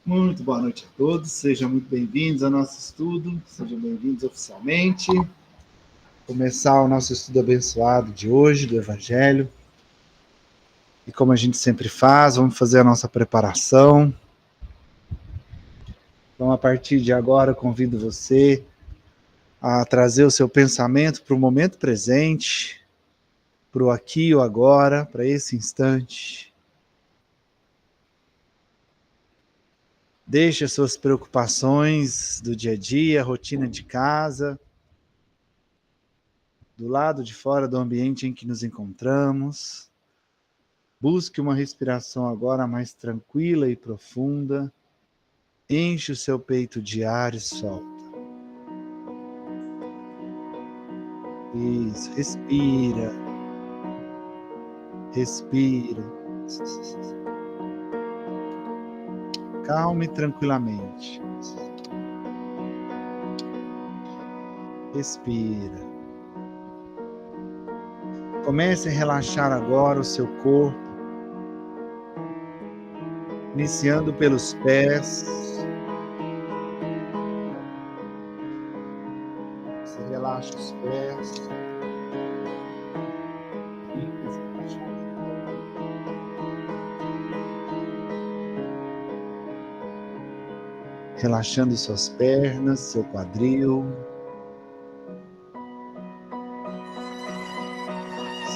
Muito boa noite a todos, sejam muito bem-vindos ao nosso estudo, sejam bem-vindos oficialmente. Começar o nosso estudo abençoado de hoje, do Evangelho. E como a gente sempre faz, vamos fazer a nossa preparação. Então, a partir de agora, eu convido você a trazer o seu pensamento para o momento presente, para o aqui e o agora, para esse instante. Deixe as suas preocupações do dia a dia, rotina de casa, do lado de fora do ambiente em que nos encontramos. Busque uma respiração agora mais tranquila e profunda. Enche o seu peito de ar e solta. Isso, respira. Respira. Calma e tranquilamente. Respira. Comece a relaxar agora o seu corpo, iniciando pelos pés. Você relaxa os pés. Relaxando suas pernas, seu quadril,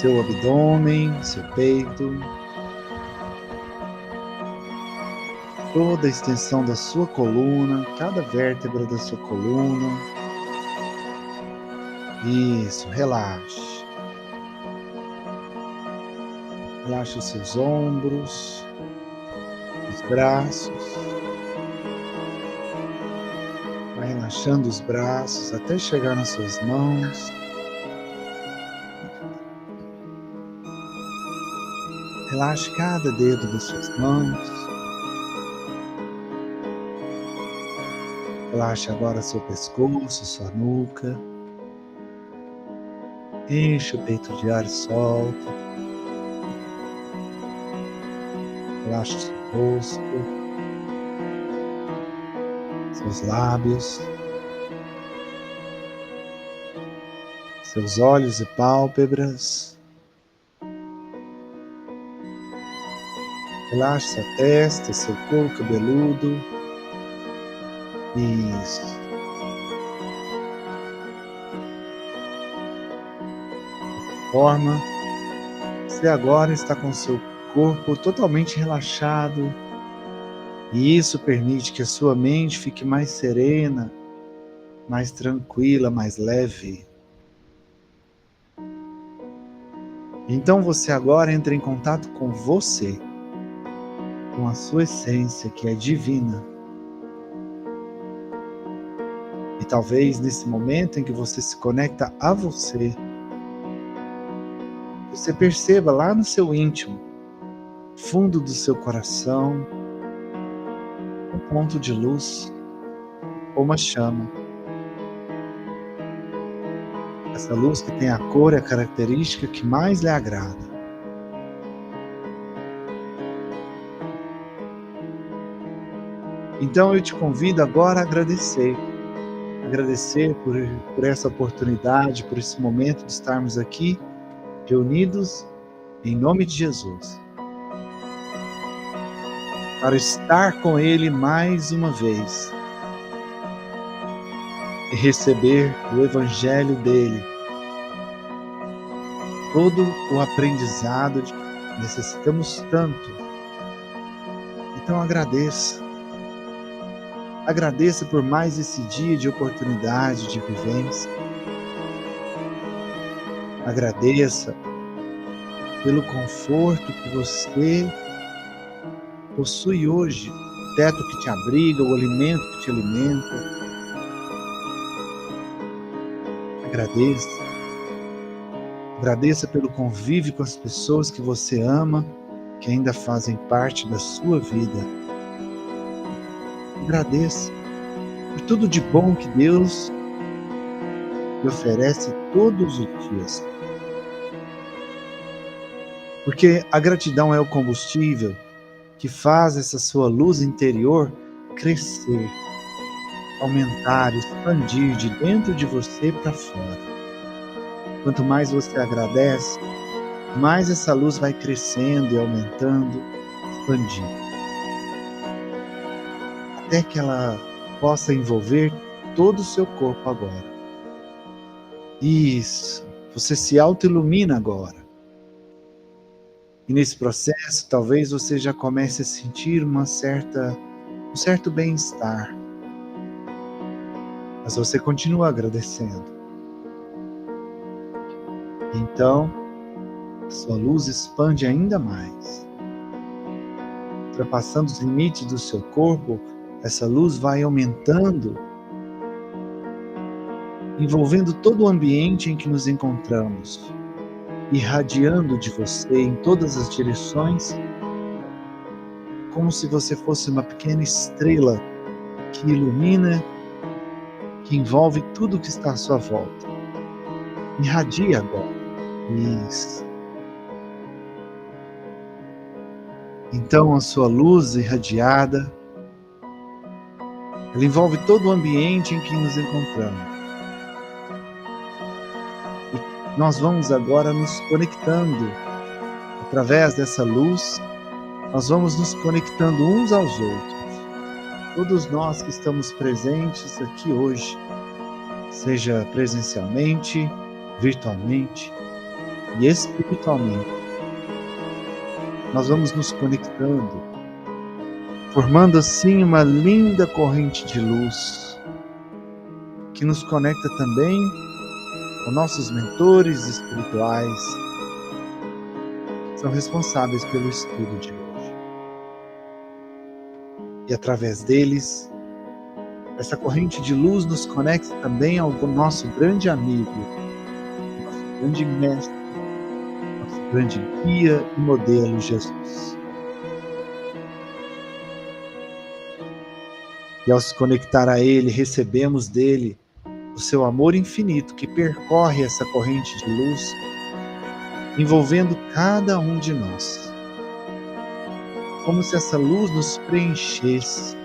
seu abdômen, seu peito, toda a extensão da sua coluna, cada vértebra da sua coluna. Isso, relaxe. Relaxe os seus ombros, os braços. Vai relaxando os braços até chegar nas suas mãos. Relaxe cada dedo das suas mãos. Relaxe agora seu pescoço, sua nuca. Enche o peito de ar e solta. Relaxe o seu rosto, seus lábios, seus olhos e pálpebras. Relaxe sua testa, seu couro cabeludo. Isso. Dessa forma, você agora está com seu corpo totalmente relaxado. E isso permite que a sua mente fique mais serena, mais tranquila, mais leve. Então você agora entra em contato com você, com a sua essência que é divina. E talvez nesse momento em que você se conecta a você, você perceba lá no seu íntimo, fundo do seu coração, um ponto de luz ou uma chama. Essa luz que tem a cor e a característica que mais lhe agrada. Então eu te convido agora a agradecer. Agradecer por essa oportunidade, por esse momento de estarmos aqui, reunidos em nome de Jesus. Para estar com Ele mais uma vez. E receber o Evangelho dele. Todo o aprendizado de que necessitamos tanto. Então agradeça. Agradeça por mais esse dia de oportunidade, de vivência. Agradeça pelo conforto que você possui hoje, o teto que te abriga, o alimento que te alimenta. Agradeça. Agradeça pelo convívio com as pessoas que você ama, que ainda fazem parte da sua vida. Agradeça por tudo de bom que Deus lhe oferece todos os dias. Porque a gratidão é o combustível que faz essa sua luz interior crescer, aumentar, expandir de dentro de você para fora. Quanto mais você agradece, mais essa luz vai crescendo e aumentando, expandindo, até que ela possa envolver todo o seu corpo agora. Isso, você se auto-ilumina agora. E nesse processo, talvez você já comece a sentir um certo bem-estar. Mas você continua agradecendo. Então, a sua luz expande ainda mais. Ultrapassando os limites do seu corpo, essa luz vai aumentando, envolvendo todo o ambiente em que nos encontramos, irradiando de você em todas as direções, como se você fosse uma pequena estrela que ilumina, que envolve tudo que está à sua volta. Irradia agora. Isso. Então a sua luz irradiada, ela envolve todo o ambiente em que nos encontramos. E nós vamos agora nos conectando. Através dessa luz, nós vamos nos conectando uns aos outros. Todos nós que estamos presentes aqui hoje, seja presencialmente, virtualmente e espiritualmente, nós vamos nos conectando, formando assim uma linda corrente de luz que nos conecta também com nossos mentores espirituais, que são responsáveis pelo estudo de hoje. E através deles, essa corrente de luz nos conecta também ao nosso grande amigo, nosso grande mestre, nosso grande guia e modelo, Jesus. E ao se conectar a Ele, recebemos dele o seu amor infinito que percorre essa corrente de luz, envolvendo cada um de nós. Como se essa luz nos preenchesse,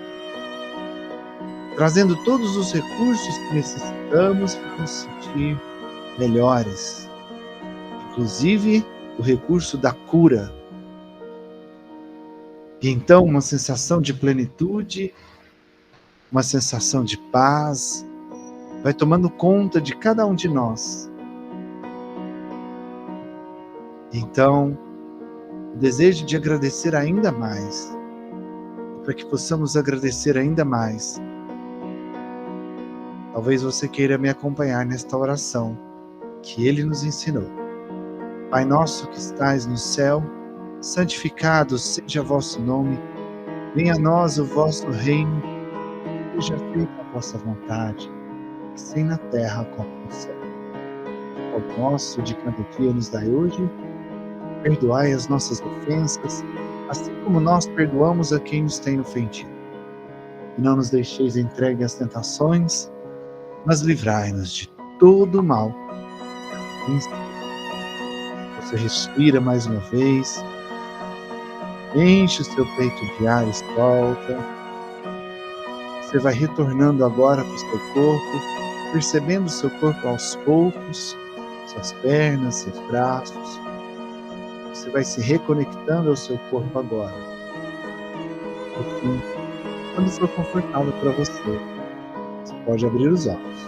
trazendo todos os recursos que necessitamos para nos sentir melhores, inclusive o recurso da cura. E então uma sensação de plenitude, uma sensação de paz, vai tomando conta de cada um de nós. Então, o desejo de agradecer ainda mais, para que possamos agradecer ainda mais, talvez você queira me acompanhar nesta oração que Ele nos ensinou. Pai nosso que estais no céu, santificado seja vosso nome, venha a nós o vosso reino, seja feita a vossa vontade, assim na terra como no céu. O pão nosso de cada dia nos dai hoje, perdoai as nossas ofensas, assim como nós perdoamos a quem nos tem ofendido. E não nos deixeis entregue às tentações, mas livrai-nos de todo o mal. Você respira mais uma vez, enche o seu peito de ar e solta. Você vai retornando agora para o seu corpo, percebendo o seu corpo aos poucos, suas pernas, seus braços. Você vai se reconectando ao seu corpo agora. Enfim, quando for confortável para você, você pode abrir os olhos.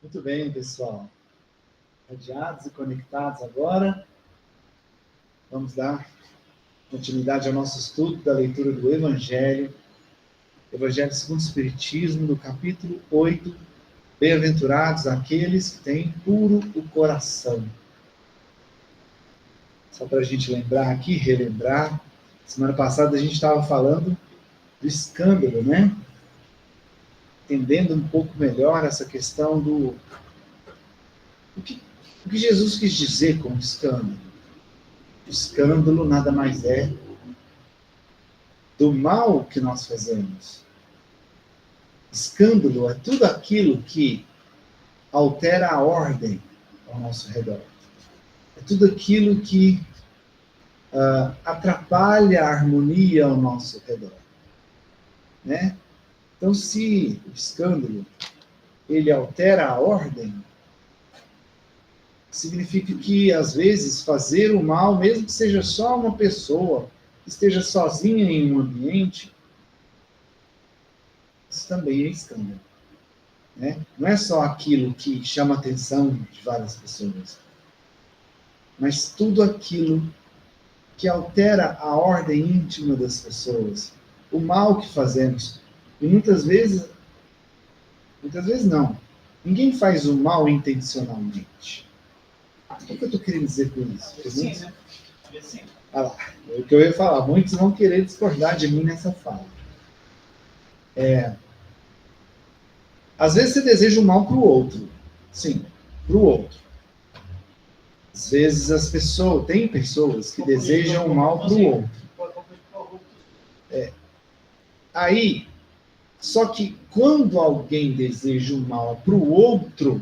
Muito bem, pessoal. Radiados e conectados agora. Vamos dar continuidade ao nosso estudo da leitura do Evangelho. Evangelho segundo o Espiritismo, no capítulo 8. Bem-aventurados aqueles que têm puro o coração. Só para a gente lembrar aqui, relembrar. Semana passada a gente estava falando do escândalo, né? Entendendo um pouco melhor essa questão do... O que Jesus quis dizer com o escândalo? O escândalo nada mais é do mal que nós fazemos. Escândalo é tudo aquilo que altera a ordem ao nosso redor. É tudo aquilo que atrapalha a harmonia ao nosso redor, né? Então, se o escândalo ele altera a ordem, significa que, às vezes, fazer o mal, mesmo que seja só uma pessoa, que esteja sozinha em um ambiente, isso também é escândalo, né? Não é só aquilo que chama a atenção de várias pessoas, mas tudo aquilo que altera a ordem íntima das pessoas, o mal que fazemos. E muitas vezes não. Ninguém faz o mal intencionalmente. O que eu estou querendo dizer com isso? Sim, né? Sim. Ah lá, é o que eu ia falar. Muitos vão querer discordar de mim nessa fala. Às vezes você deseja o mal para o outro. Sim, para o outro. Às vezes tem pessoas que desejam o mal para o outro. Aí, só que quando alguém deseja o mal para o outro,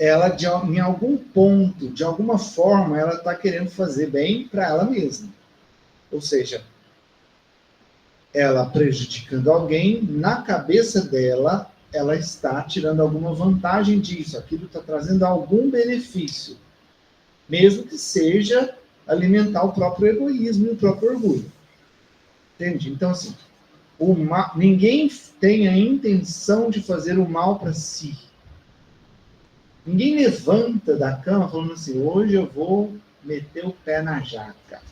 ela, em algum ponto, de alguma forma, ela está querendo fazer bem para ela mesma. Ou seja, ela prejudicando alguém, na cabeça dela, ela está tirando alguma vantagem disso. Aquilo está trazendo algum benefício. Mesmo que seja alimentar o próprio egoísmo e o próprio orgulho. Entende? Então, assim, ninguém tem a intenção de fazer o mal para si. Ninguém levanta da cama falando assim, hoje eu vou meter o pé na jaca.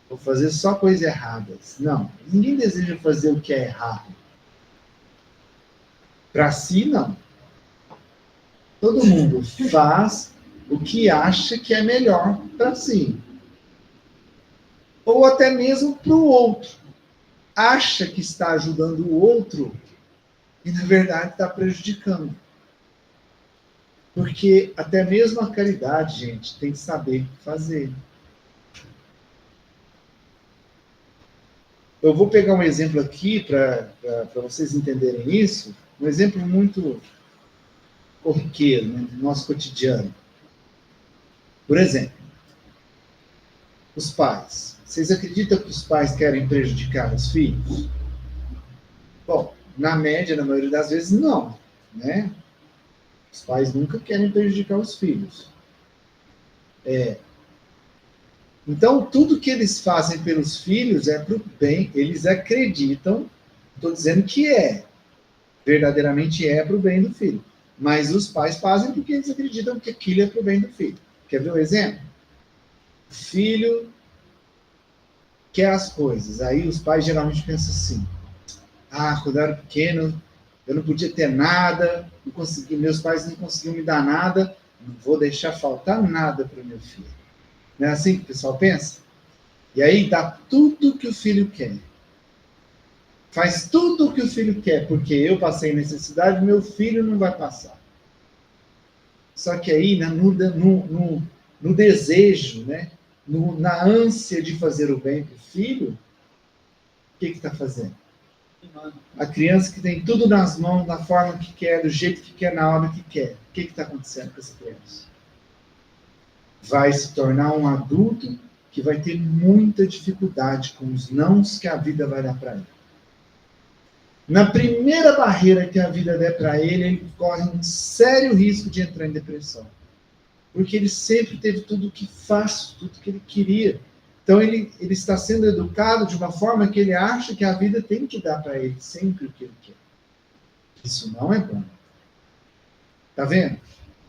Vou fazer só coisas erradas. Não. Ninguém deseja fazer o que é errado. Para si, não. Todo mundo faz o que acha que é melhor para si. Ou até mesmo para o outro. Acha que está ajudando o outro e, na verdade, está prejudicando. Porque até mesmo a caridade, gente, tem que saber fazer. Eu vou pegar um exemplo aqui para vocês entenderem isso, um exemplo muito corriqueiro, né, do nosso cotidiano. Por exemplo, os pais. Vocês acreditam que os pais querem prejudicar os filhos? Bom, na média, na maioria das vezes, não, né? Os pais nunca querem prejudicar os filhos. Então, tudo que eles fazem pelos filhos é para o bem, eles acreditam, estou dizendo que verdadeiramente é para o bem do filho. Mas os pais fazem porque eles acreditam que aquilo é para o bem do filho. Quer ver um exemplo? O filho quer as coisas. Aí os pais geralmente pensam assim, quando eu era pequeno, eu não podia ter nada, meus pais não conseguiam me dar nada, não vou deixar faltar nada para o meu filho. Não é assim que o pessoal pensa? E aí dá tudo que o filho quer. Faz tudo o que o filho quer, porque eu passei necessidade, meu filho não vai passar. Só que aí, no desejo, né? Na ânsia de fazer o bem para o filho, o que está fazendo? A criança que tem tudo nas mãos, da forma que quer, do jeito que quer, na hora que quer. O que está acontecendo com essa criança? Vai se tornar um adulto que vai ter muita dificuldade com os nãos que a vida vai dar para ele. Na primeira barreira que a vida der para ele, ele corre um sério risco de entrar em depressão. Porque ele sempre teve tudo o que faz, tudo que ele queria. Então ele está sendo educado de uma forma que ele acha que a vida tem que dar para ele sempre o que ele quer. Isso não é bom. Tá vendo?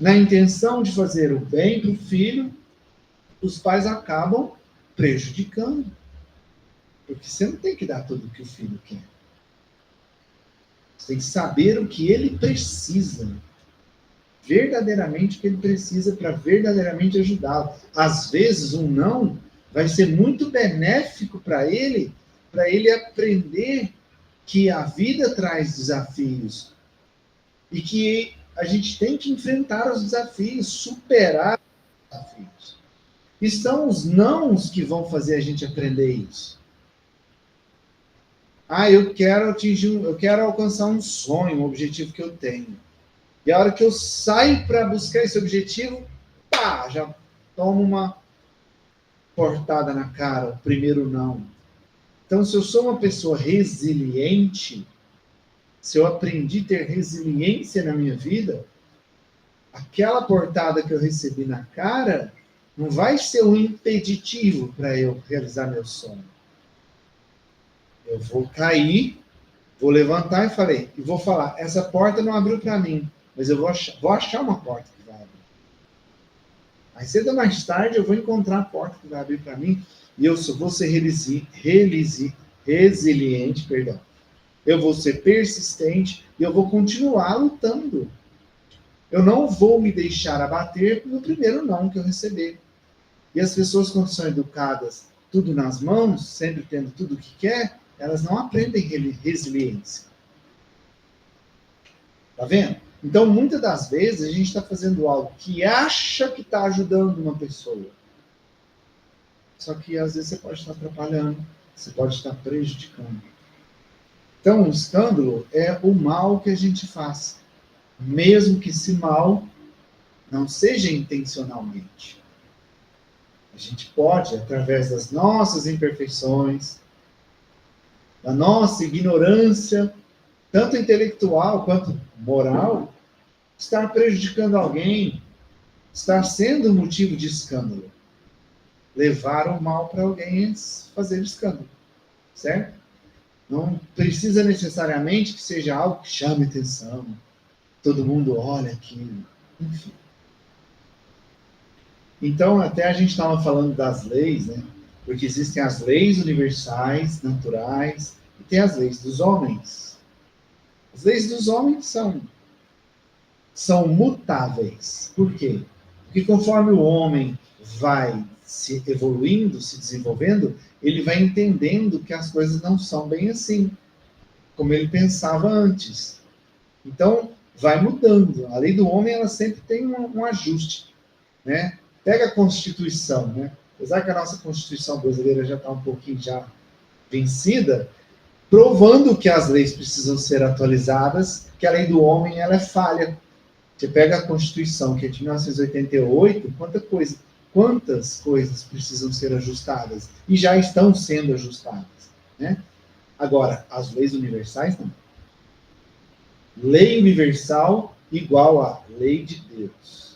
Na intenção de fazer o bem para o filho, os pais acabam prejudicando. Porque você não tem que dar tudo o que o filho quer. Você tem que saber o que ele precisa. Verdadeiramente o que ele precisa para verdadeiramente ajudá-lo. Às vezes, um não vai ser muito benéfico para ele aprender que a vida traz desafios e que a gente tem que enfrentar os desafios, superar os desafios. E são os nãos que vão fazer a gente aprender isso. eu quero eu quero alcançar um sonho, um objetivo que eu tenho. E a hora que eu saio para buscar esse objetivo, pá, já tomo uma portada na cara, o primeiro não. Então, se eu sou uma pessoa resiliente, se eu aprendi a ter resiliência na minha vida, aquela portada que eu recebi na cara não vai ser um impeditivo para eu realizar meu sonho. Eu vou cair, vou levantar e vou falar, essa porta não abriu para mim, mas eu vou achar uma porta que vai abrir. Mais cedo ou mais tarde eu vou encontrar a porta que vai abrir para mim e eu vou ser resiliente, perdão. Eu vou ser persistente e eu vou continuar lutando. Eu não vou me deixar abater no primeiro não que eu receber. E as pessoas, quando são educadas tudo nas mãos, sempre tendo tudo o que quer, elas não aprendem resiliência. Tá vendo? Então, muitas das vezes, a gente está fazendo algo que acha que está ajudando uma pessoa. Só que, às vezes, você pode estar atrapalhando, você pode estar prejudicando. Então, o escândalo é o mal que a gente faz. Mesmo que esse mal não seja intencionalmente. A gente pode, através das nossas imperfeições, da nossa ignorância, tanto intelectual quanto moral, estar prejudicando alguém, estar sendo motivo de escândalo. Levar o mal para alguém fazer escândalo. Certo? Não precisa necessariamente que seja algo que chame atenção. Todo mundo olha aquilo. Enfim. Então, até a gente estava falando das leis, né? Porque existem as leis universais, naturais, e tem as leis dos homens. As leis dos homens são mutáveis. Por quê? Porque conforme o homem vai se evoluindo, se desenvolvendo, ele vai entendendo que as coisas não são bem assim, como ele pensava antes. Então, vai mudando. A lei do homem, ela sempre tem um ajuste, né? Pega a Constituição, né? Apesar que a nossa Constituição brasileira já está um pouquinho já vencida, provando que as leis precisam ser atualizadas, que a lei do homem ela é falha. Você pega a Constituição, que é de 1988, quantas coisas precisam ser ajustadas e já estão sendo ajustadas, né? Agora, as leis universais não. Lei universal igual a lei de Deus.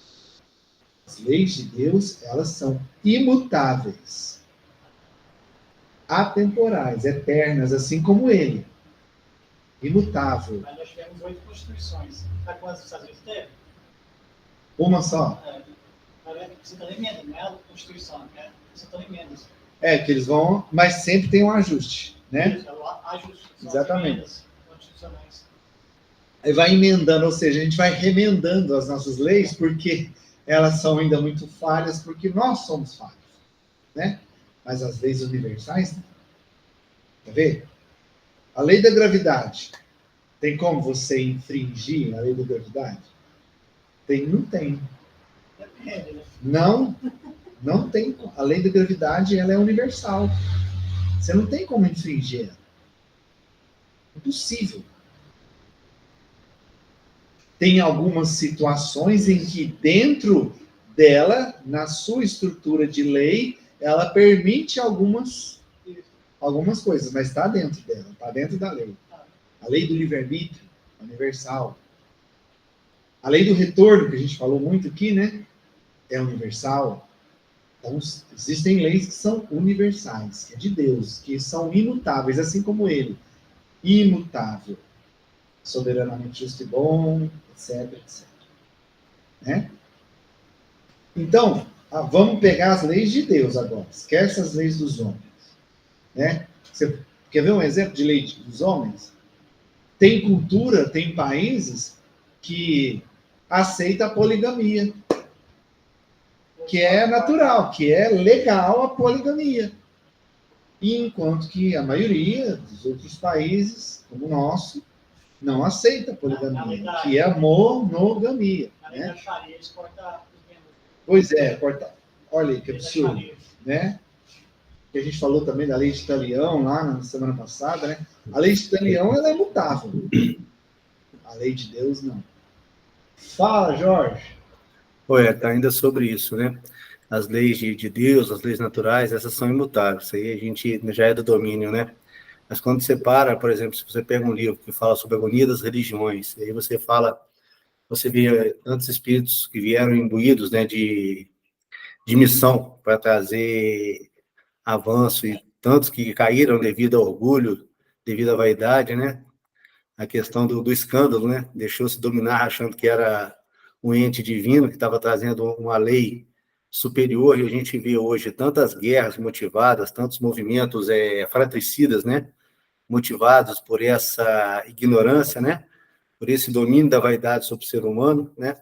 As leis de Deus, elas são imutáveis, atemporais, eternas, assim como ele. Imutável. Mas nós tivemos 8 constituições. Sabe quantas os Estados Unidos teve? Uma só? Acrescentando emenda, não é a Constituição, é acrescentando emendas. Que eles vão, mas sempre tem um ajuste, né? Isso, ajuste. Exatamente. Constitucionais. Aí vai emendando, ou seja, a gente vai remendando as nossas leis, porque elas são ainda muito falhas, porque nós somos falhos, né? Mas as leis universais, não. Quer ver? A lei da gravidade. Tem como você infringir a lei da gravidade? Não tem. Depende, né? Não tem. A lei da gravidade, ela é universal. Você não tem como infringir ela. Impossível. Tem algumas situações em que dentro dela, na sua estrutura de lei, ela permite algumas coisas, mas está dentro dela, está dentro da lei. A lei do livre-arbítrio, universal. A lei do retorno, que a gente falou muito aqui, né? É universal. Então, existem leis que são universais, que é de Deus, que são imutáveis, assim como ele. Imutável. Soberanamente justo e bom, etc, etc. Né? Então, vamos pegar as leis de Deus agora. Esquece as leis dos homens. Né? Você quer ver um exemplo de lei dos homens? Tem cultura, tem países que aceita a poligamia, que é natural, que é legal a poligamia. E enquanto que a maioria dos outros países, como o nosso, não aceita a poligamia, que é a monogamia. Né? Pois é, olha que absurdo. Né? Que a gente falou também da lei de Italião lá na semana passada, né? A lei de Daniel, ela é imutável. A lei de Deus, não. Fala, Jorge. Olha, tá ainda sobre isso, né? As leis de Deus, as leis naturais, essas são imutáveis. Isso aí a gente já é do domínio, né? Mas quando você para, por exemplo, se você pega um livro que fala sobre a agonia das religiões, e aí você vê tantos espíritos que vieram imbuídos, né, de missão para trazer avanço, e tantos que caíram devido ao orgulho, devido à vaidade, né? A questão do escândalo, né? Deixou-se dominar achando que era um ente divino que estava trazendo uma lei superior, e a gente vê hoje tantas guerras motivadas, tantos movimentos fratricidas, né? Motivados por essa ignorância, né? Por esse domínio da vaidade sobre o ser humano, né?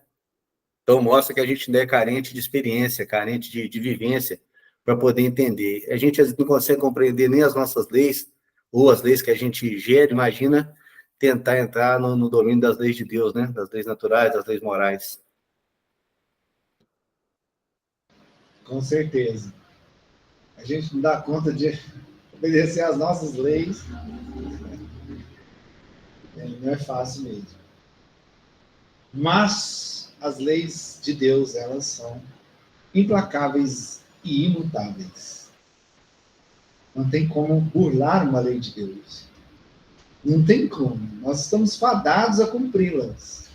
Então, mostra que a gente ainda é carente de experiência, carente de vivência, para poder entender. A gente às vezes não consegue compreender nem as nossas leis, ou as leis que a gente gera, imagina tentar entrar no domínio das leis de Deus, né? Das leis naturais, das leis morais. Com certeza. A gente não dá conta de obedecer às nossas leis. Não é fácil mesmo. Mas as leis de Deus, elas são implacáveis e imutáveis. Não tem como burlar uma lei de Deus. Não tem como. Nós estamos fadados a cumpri-las.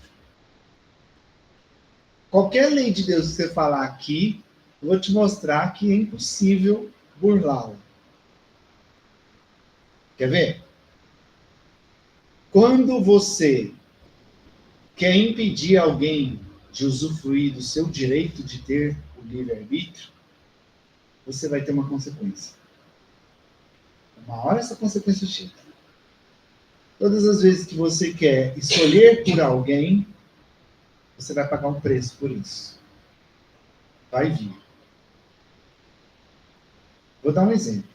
Qualquer lei de Deus que você falar aqui, eu vou te mostrar que é impossível burlá-la. Quer ver? Quando você quer impedir alguém de usufruir do seu direito de ter o livre-arbítrio, você vai ter uma consequência. Uma hora essa consequência chega. Todas as vezes que você quer escolher por alguém, você vai pagar um preço por isso. Vai vir. Vou dar um exemplo.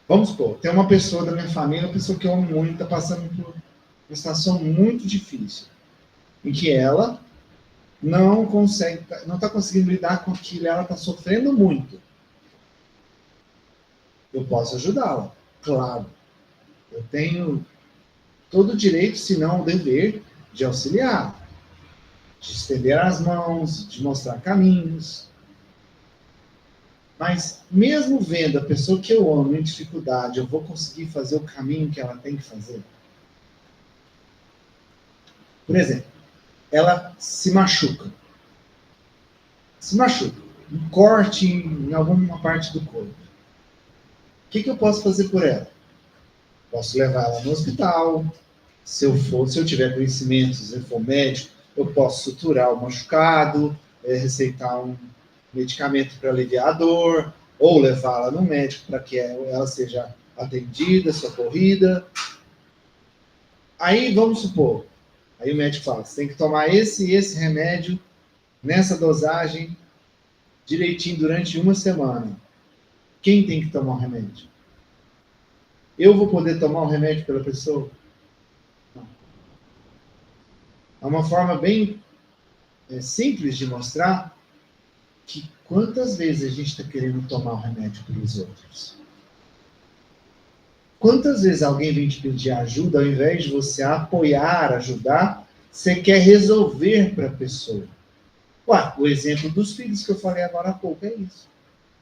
Vamos supor, tem uma pessoa da minha família, uma pessoa que eu amo muito, está passando por uma situação muito difícil, em que ela não está conseguindo lidar com aquilo, ela está sofrendo muito. Eu posso ajudá-la, claro. Eu tenho todo o direito, se não o dever, de auxiliar, de estender as mãos, de mostrar caminhos. Mas, mesmo vendo a pessoa que eu amo em dificuldade, eu vou conseguir fazer o caminho que ela tem que fazer? Por exemplo, ela se machuca. Um corte em alguma parte do corpo. O que eu posso fazer por ela? Posso levar ela no hospital. Se eu tiver conhecimento, se eu for médico, eu posso suturar o machucado, receitar um medicamento para aliviar a dor, ou levá-la no médico para que ela seja atendida, socorrida. Aí, vamos supor, aí o médico fala, você tem que tomar esse e esse remédio, nessa dosagem, direitinho durante uma semana. Quem tem que tomar o remédio? Eu vou poder tomar o remédio pela pessoa? Não. É uma forma bem simples de mostrar que quantas vezes a gente está querendo tomar o remédio pelos outros? Quantas vezes alguém vem te pedir ajuda, ao invés de você apoiar, ajudar, você quer resolver para a pessoa? O exemplo dos filhos que eu falei agora há pouco é isso.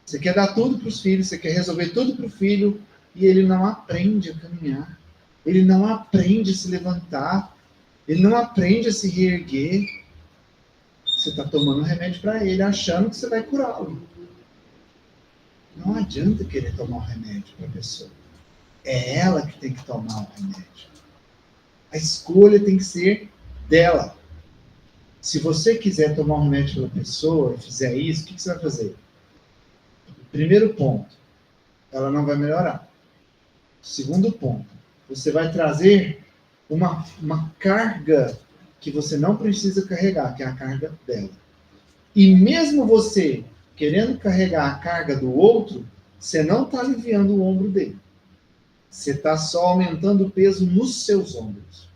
Você quer dar tudo para os filhos, você quer resolver tudo para o filho, e ele não aprende a caminhar. Ele não aprende a se levantar. Ele não aprende a se reerguer. Você está tomando remédio para ele, achando que você vai curá-lo. Não adianta querer tomar o remédio para a pessoa. É ela que tem que tomar o remédio. A escolha tem que ser dela. Se você quiser tomar um remédio pela pessoa e fizer isso, o que você vai fazer? Primeiro ponto, ela não vai melhorar. Segundo ponto, você vai trazer uma carga que você não precisa carregar, que é a carga dela. E mesmo você querendo carregar a carga do outro, você não está aliviando o ombro dele. Você está só aumentando o peso nos seus ombros.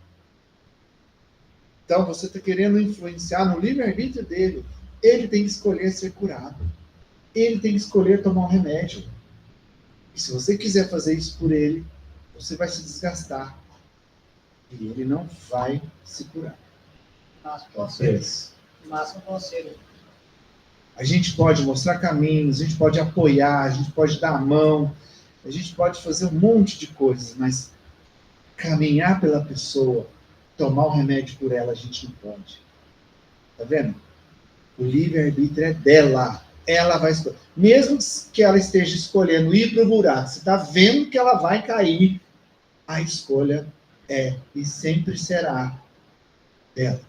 Então, você está querendo influenciar no livre-arbítrio dele. Ele tem que escolher ser curado. Ele tem que escolher tomar um remédio. E se você quiser fazer isso por ele, você vai se desgastar. E ele não vai se curar. Máximo conselho. Máximo conselho. A gente pode mostrar caminhos, a gente pode apoiar, a gente pode dar a mão, a gente pode fazer um monte de coisas, mas caminhar pela pessoa, tomar o remédio por ela, a gente não pode. Tá vendo? O livre-arbítrio é dela. Ela vai escolher. Mesmo que ela esteja escolhendo ir para o buraco, você está vendo que ela vai cair, a escolha é e sempre será dela.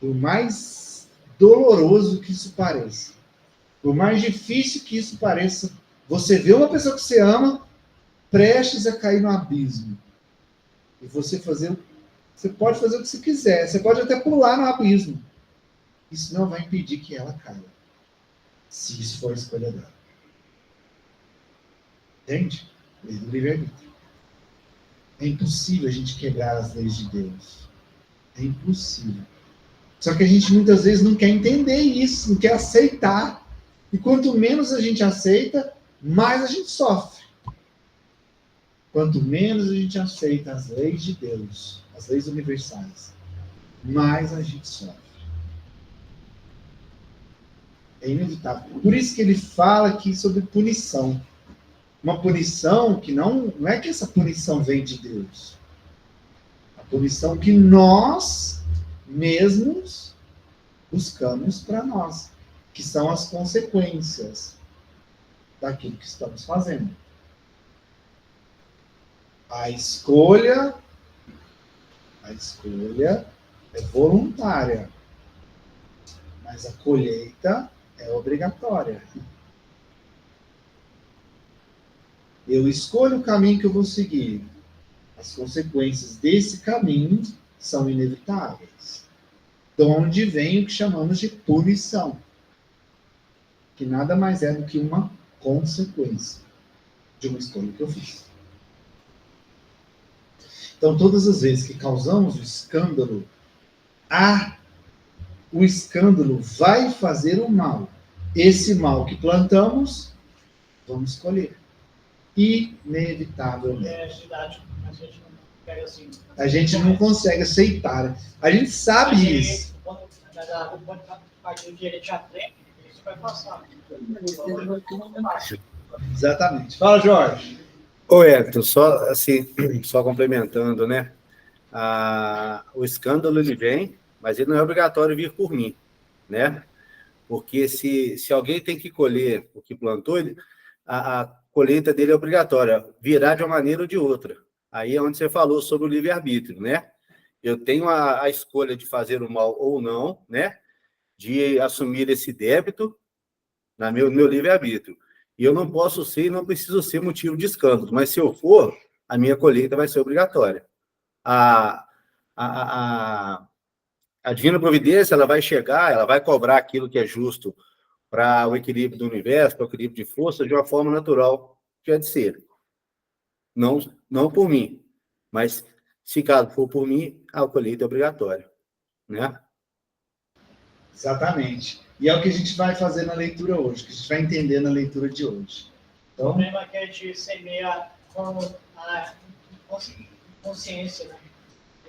Por mais doloroso que isso pareça, por mais difícil que isso pareça, você vê uma pessoa que você ama prestes a cair no abismo. E você pode fazer o que você quiser, você pode até pular no abismo. Isso não vai impedir que ela caia, se isso for a escolha dela. Entende? Lei do livre-arbítrio. É impossível a gente quebrar as leis de Deus. É impossível. Só que a gente muitas vezes não quer entender isso, não quer aceitar. E quanto menos a gente aceita, mais a gente sofre. Quanto menos a gente aceita as leis de Deus, as leis universais, mais a gente sofre. É inevitável. Por isso que ele fala aqui sobre punição. Uma punição que não é que essa punição vem de Deus. A punição que nós mesmos buscamos para nós, que são as consequências daquilo que estamos fazendo. A escolha é voluntária, mas a colheita é obrigatória. Eu escolho o caminho que eu vou seguir. As consequências desse caminho são inevitáveis. De onde vem o que chamamos de punição, que nada mais é do que uma consequência de uma escolha que eu fiz. Então, todas as vezes que causamos o escândalo, o escândalo vai fazer o mal. Esse mal que plantamos, vamos colher. Inevitavelmente. A gente não consegue aceitar. A gente sabe disso. Exatamente. Fala, Jorge. Ô, Hector, só complementando, né? O escândalo, ele vem, mas ele não é obrigatório vir por mim, né? Porque se alguém tem que colher o que plantou, a colheita dele é obrigatória, virá de uma maneira ou de outra. Aí é onde você falou sobre o livre-arbítrio, né? Eu tenho a escolha de fazer o mal ou não, né? De assumir esse débito no meu livre-arbítrio. E eu não posso ser e não preciso ser motivo de escândalo, mas se eu for, a minha colheita vai ser obrigatória. A divina providência, ela vai chegar, ela vai cobrar aquilo que é justo para o equilíbrio do universo, para o equilíbrio de força, de uma forma natural que é de ser. Não por mim, mas se caso for por mim, a colheita é obrigatória, né? Exatamente. E é o que a gente vai fazer na leitura hoje, que a gente vai entender na leitura de hoje. Então, o problema é que a gente semeia com a consciência, né?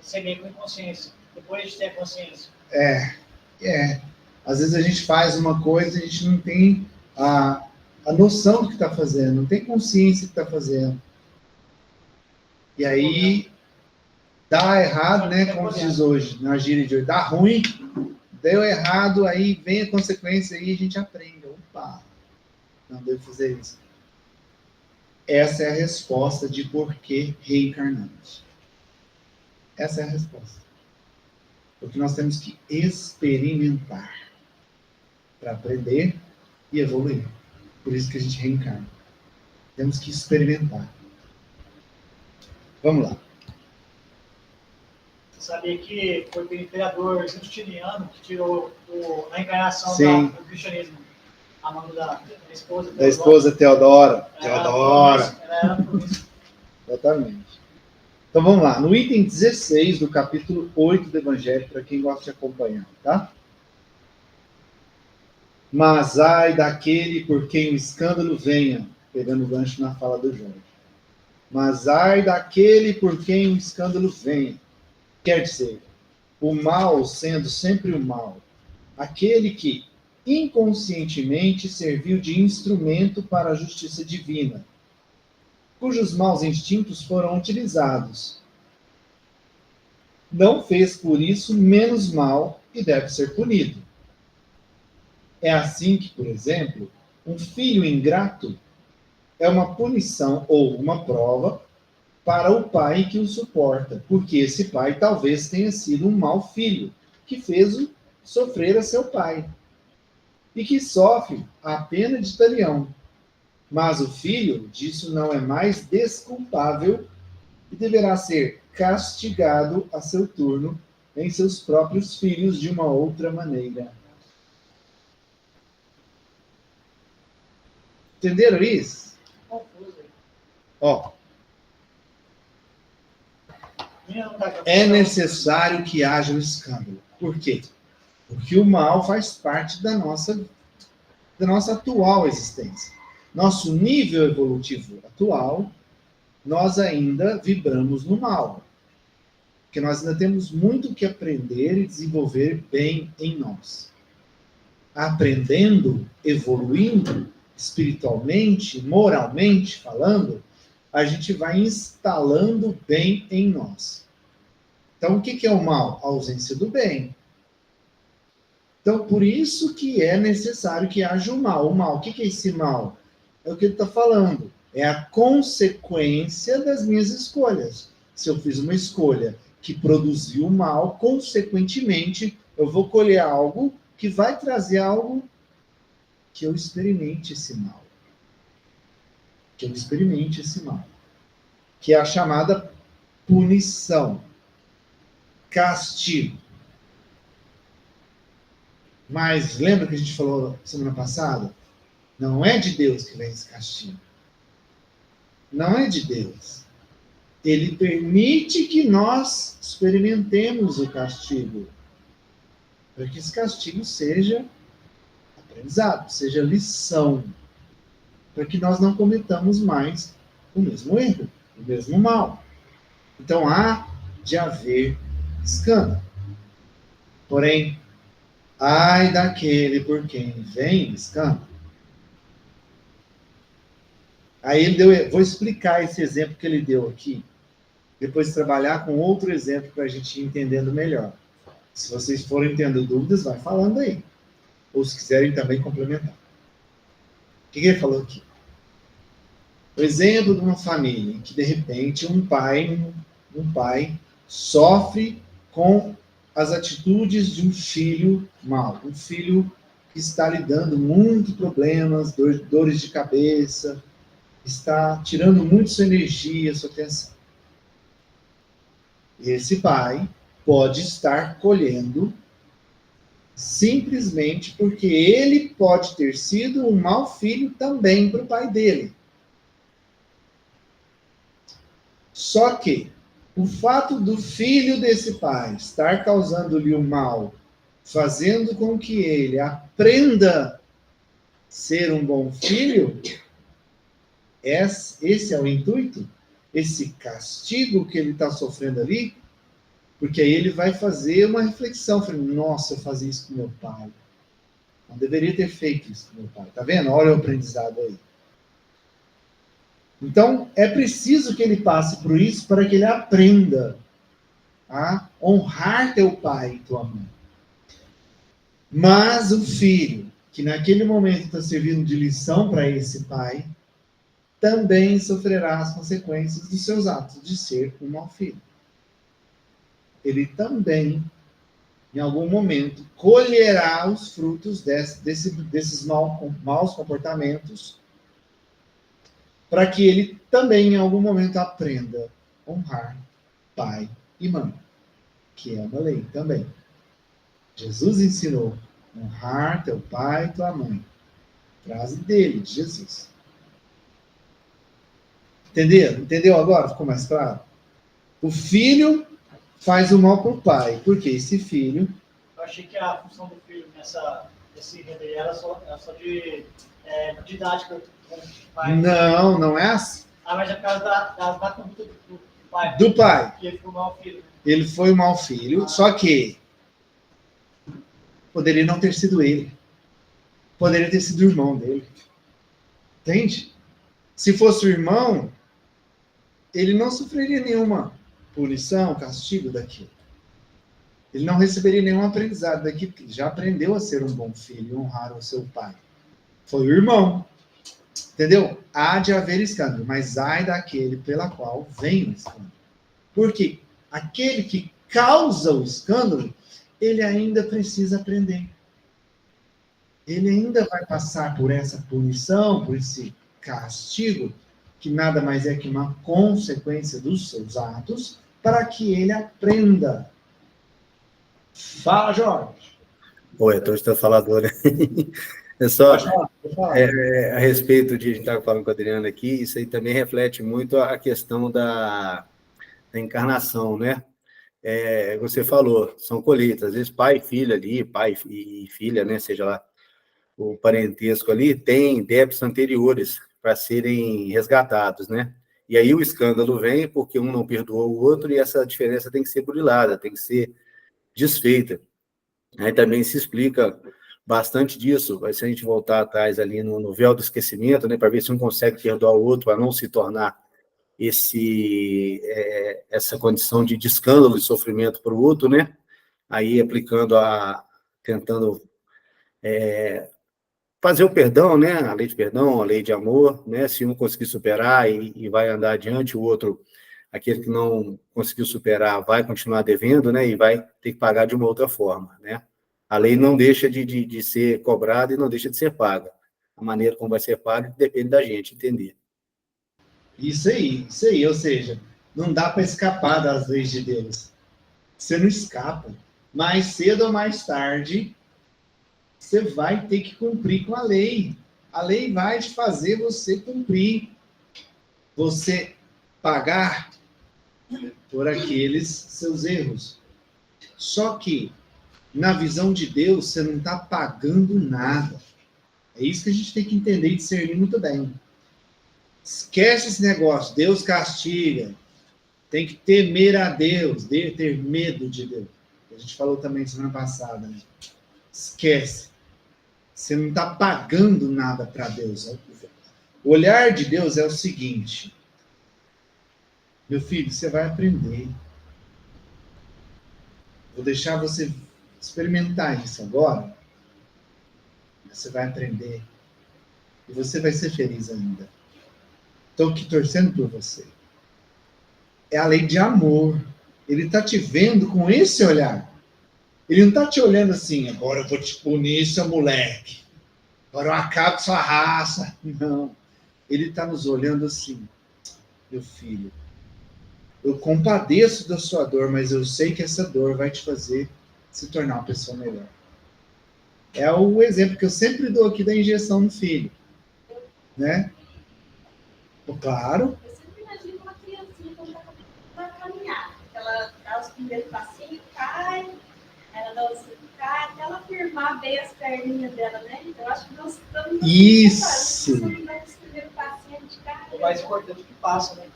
Semeia com consciência, depois de ter a consciência. Às vezes a gente faz uma coisa e a gente não tem a noção do que está fazendo, não tem consciência do que está fazendo. E aí dá errado, né? Como se diz hoje, na gíria de hoje, dá ruim, deu errado, aí vem a consequência e a gente aprende. Opa, não devo fazer isso. Essa é a resposta de por que reencarnamos. Essa é a resposta. Porque nós temos que experimentar para aprender e evoluir. Por isso que a gente reencarna. Temos que experimentar. Vamos lá. Você sabia que foi o imperador Justiniano que tirou a encarnação do cristianismo? A mão da esposa Teodora. Da esposa Teodora. Teodora. Exatamente. Então vamos lá. No item 16 do capítulo 8 do Evangelho, para quem gosta de acompanhar, tá? Mas ai daquele por quem o escândalo venha, pegando o gancho na fala do Jorge. Mas ai daquele por quem o escândalo vem. Quer dizer, o mal sendo sempre o mal. Aquele que inconscientemente serviu de instrumento para a justiça divina, cujos maus instintos foram utilizados. Não fez por isso menos mal e deve ser punido. É assim que, por exemplo, um filho ingrato é uma punição ou uma prova para o pai que o suporta, porque esse pai talvez tenha sido um mau filho, que fez sofrer a seu pai, e que sofre a pena de talião. Mas o filho disso não é mais desculpável e deverá ser castigado a seu turno em seus próprios filhos de uma outra maneira. Entenderam isso? Confuso aí. Ó, é necessário que haja um escândalo. Por quê? Porque o mal faz parte da nossa atual existência. Nosso nível evolutivo atual, nós ainda vibramos no mal. Porque nós ainda temos muito que aprender e desenvolver bem em nós. Aprendendo, evoluindo, espiritualmente, moralmente falando, a gente vai instalando o bem em nós. Então, o que é o mal? A ausência do bem. Então, por isso que é necessário que haja o mal. O mal, o que é esse mal? É o que ele está falando. É a consequência das minhas escolhas. Se eu fiz uma escolha que produziu o mal, consequentemente, eu vou colher algo que vai trazer algo que eu experimente esse mal. Que eu experimente esse mal. Que é a chamada punição. Castigo. Mas lembra que a gente falou semana passada? Não é de Deus que vem esse castigo. Não é de Deus. Ele permite que nós experimentemos o castigo. Para que esse castigo seja aprendizado, seja lição. Para que nós não cometamos mais o mesmo erro, o mesmo mal. Então há de haver escândalo. Porém, ai daquele por quem vem escândalo. Aí ele deu, vou explicar esse exemplo que ele deu aqui, depois trabalhar com outro exemplo para a gente ir entendendo melhor. Se vocês forem tendo dúvidas, vai falando aí. Ou se quiserem também complementar. O que ele falou aqui? O exemplo de uma família em que, de repente, um pai sofre com as atitudes de um filho mau. Um filho que está lhe dando muitos problemas, dores de cabeça, está tirando muito sua energia, sua atenção. E esse pai pode estar colhendo simplesmente porque ele pode ter sido um mau filho também para o pai dele. Só que o fato do filho desse pai estar causando-lhe o mal, fazendo com que ele aprenda a ser um bom filho, esse é o intuito, esse castigo que ele está sofrendo ali, porque aí ele vai fazer uma reflexão, falando, nossa, eu fazia isso com meu pai, não deveria ter feito isso com meu pai, tá vendo? Olha o aprendizado aí. Então, é preciso que ele passe por isso para que ele aprenda a honrar teu pai e tua mãe. Mas o filho, que naquele momento está servindo de lição para esse pai, também sofrerá as consequências dos seus atos de ser um mau filho. Ele também, em algum momento, colherá os frutos desses maus comportamentos, para que ele também, em algum momento, aprenda a honrar pai e mãe, que é uma lei também. Jesus ensinou honrar teu pai e tua mãe. Frase dele, de Jesus. Entenderam? Entendeu agora? Ficou mais claro? O filho faz o mal para o pai, porque esse filho... Eu achei que a função do filho nesse enredo era só de didática com o pai. Não é assim. mas é por causa da conduta do pai. Do pai. Que ele foi um mau filho. Ele foi um mau filho, só que poderia não ter sido ele. Poderia ter sido o irmão dele. Entende? Se fosse o irmão, ele não sofreria nenhuma punição, castigo daquilo. Ele não receberia nenhum aprendizado daquilo. Já aprendeu a ser um bom filho e honrar o seu pai. Foi o irmão. Entendeu? Há de haver escândalo, mas ai daquele pela qual vem o escândalo. Porque aquele que causa o escândalo, ele ainda precisa aprender. Ele ainda vai passar por essa punição, por esse castigo, que nada mais é que uma consequência dos seus atos, para que ele aprenda. Fala, Jorge. Oi, estou de falador, né? É só Pode falar. a respeito de a gente estar falando com a Adriana aqui, isso aí também reflete muito a questão da encarnação, né? Você falou, são colheitas, às vezes pai e filha ali, pai e filha, né? Seja lá o parentesco ali, tem débitos anteriores para serem resgatados, né? E aí o escândalo vem porque um não perdoou o outro e essa diferença tem que ser burilada, tem que ser desfeita. Aí também se explica bastante disso, se a gente voltar atrás ali no véu do esquecimento, né, para ver se um consegue perdoar o outro, para não se tornar essa condição de escândalo e sofrimento para o outro, né? Aí tentando fazer o perdão, né? A lei de perdão, a lei de amor, né? Se um conseguir superar e vai andar adiante, o outro, aquele que não conseguiu superar, vai continuar devendo, né? E vai ter que pagar de uma outra forma, né? A lei não deixa de ser cobrada e não deixa de ser paga. A maneira como vai ser paga depende da gente entender. Isso aí. Ou seja, não dá para escapar das leis de Deus. Você não escapa. Mais cedo ou mais tarde, você vai ter que cumprir com a lei. A lei vai te fazer você cumprir. Você pagar por aqueles seus erros. Só que, na visão de Deus, você não está pagando nada. É isso que a gente tem que entender e discernir muito bem. Esquece esse negócio, Deus castiga. Tem que temer a Deus, ter medo de Deus. A gente falou também semana passada, né? Esquece. Você não está pagando nada para Deus. O olhar de Deus é o seguinte: meu filho, você vai aprender. Vou deixar você experimentar isso agora. Você vai aprender. E você vai ser feliz ainda. Estou aqui torcendo por você. É a lei de amor. Ele está te vendo com esse olhar. Ele não está te olhando assim, agora eu vou te punir, seu moleque. Agora eu acabo com sua raça. Não. Ele está nos olhando assim, meu filho, eu compadeço da sua dor, mas eu sei que essa dor vai te fazer se tornar uma pessoa melhor. É o exemplo que eu sempre dou aqui da injeção no filho. Né? Claro. Eu sempre imagino uma criancinha quando está começando a caminhar. Ela dá os primeiros passinhos, cai, ela dá os cai, até ela firmar bem as perninhas dela, né? Então, eu acho que nós estamos... Isso! Os primeiros passinhos, a gente cai. O mais importante que passa, né?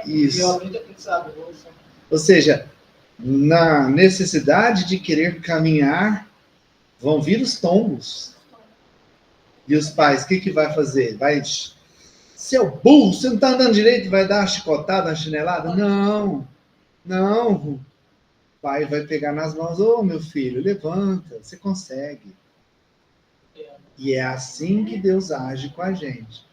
Isso. E eu aprendi a pensar. Ou seja, na necessidade de querer caminhar, vão vir os tombos. E os pais, o que vai fazer? Vai... Seu burro, você não está andando direito, vai dar uma chicotada, uma chinelada? Não. O pai vai pegar nas mãos, meu filho, levanta, você consegue. E é assim que Deus age com a gente.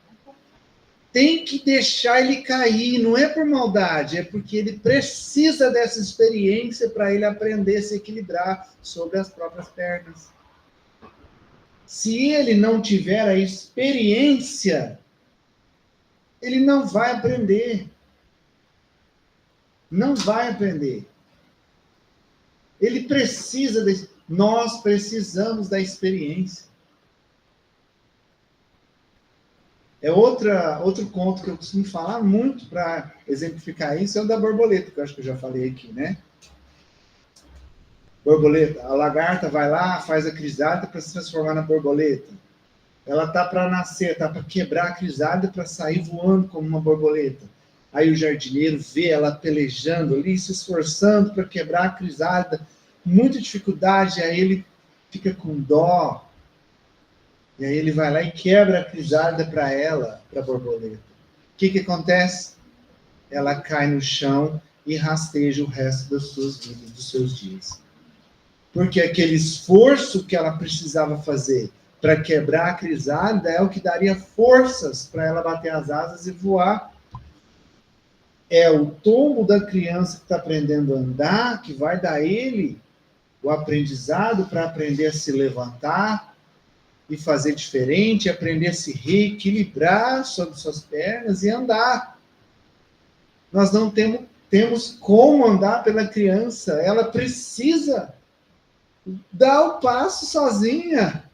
Tem que deixar ele cair, não é por maldade, é porque ele precisa dessa experiência para ele aprender a se equilibrar sobre as próprias pernas. Se ele não tiver a experiência, ele não vai aprender. Não vai aprender. Ele precisa, nós precisamos da experiência. É outro conto que eu costumo falar muito para exemplificar isso, é o da borboleta, que eu acho que eu já falei aqui, né? Borboleta, a lagarta vai lá, faz a crisálida para se transformar na borboleta. Ela tá para nascer, tá para quebrar a crisálida para sair voando como uma borboleta. Aí o jardineiro vê ela pelejando ali, se esforçando para quebrar a crisálida, muita dificuldade, aí ele fica com dó. E aí ele vai lá e quebra a crisálida para ela, para a borboleta. O que acontece? Ela cai no chão e rasteja o resto das suas vidas, dos seus dias. Porque aquele esforço que ela precisava fazer para quebrar a crisálida é o que daria forças para ela bater as asas e voar. É o tombo da criança que está aprendendo a andar que vai dar ele o aprendizado para aprender a se levantar e fazer diferente, aprender a se reequilibrar sobre suas pernas e andar. Nós não temos como andar pela criança, ela precisa dar o passo sozinha.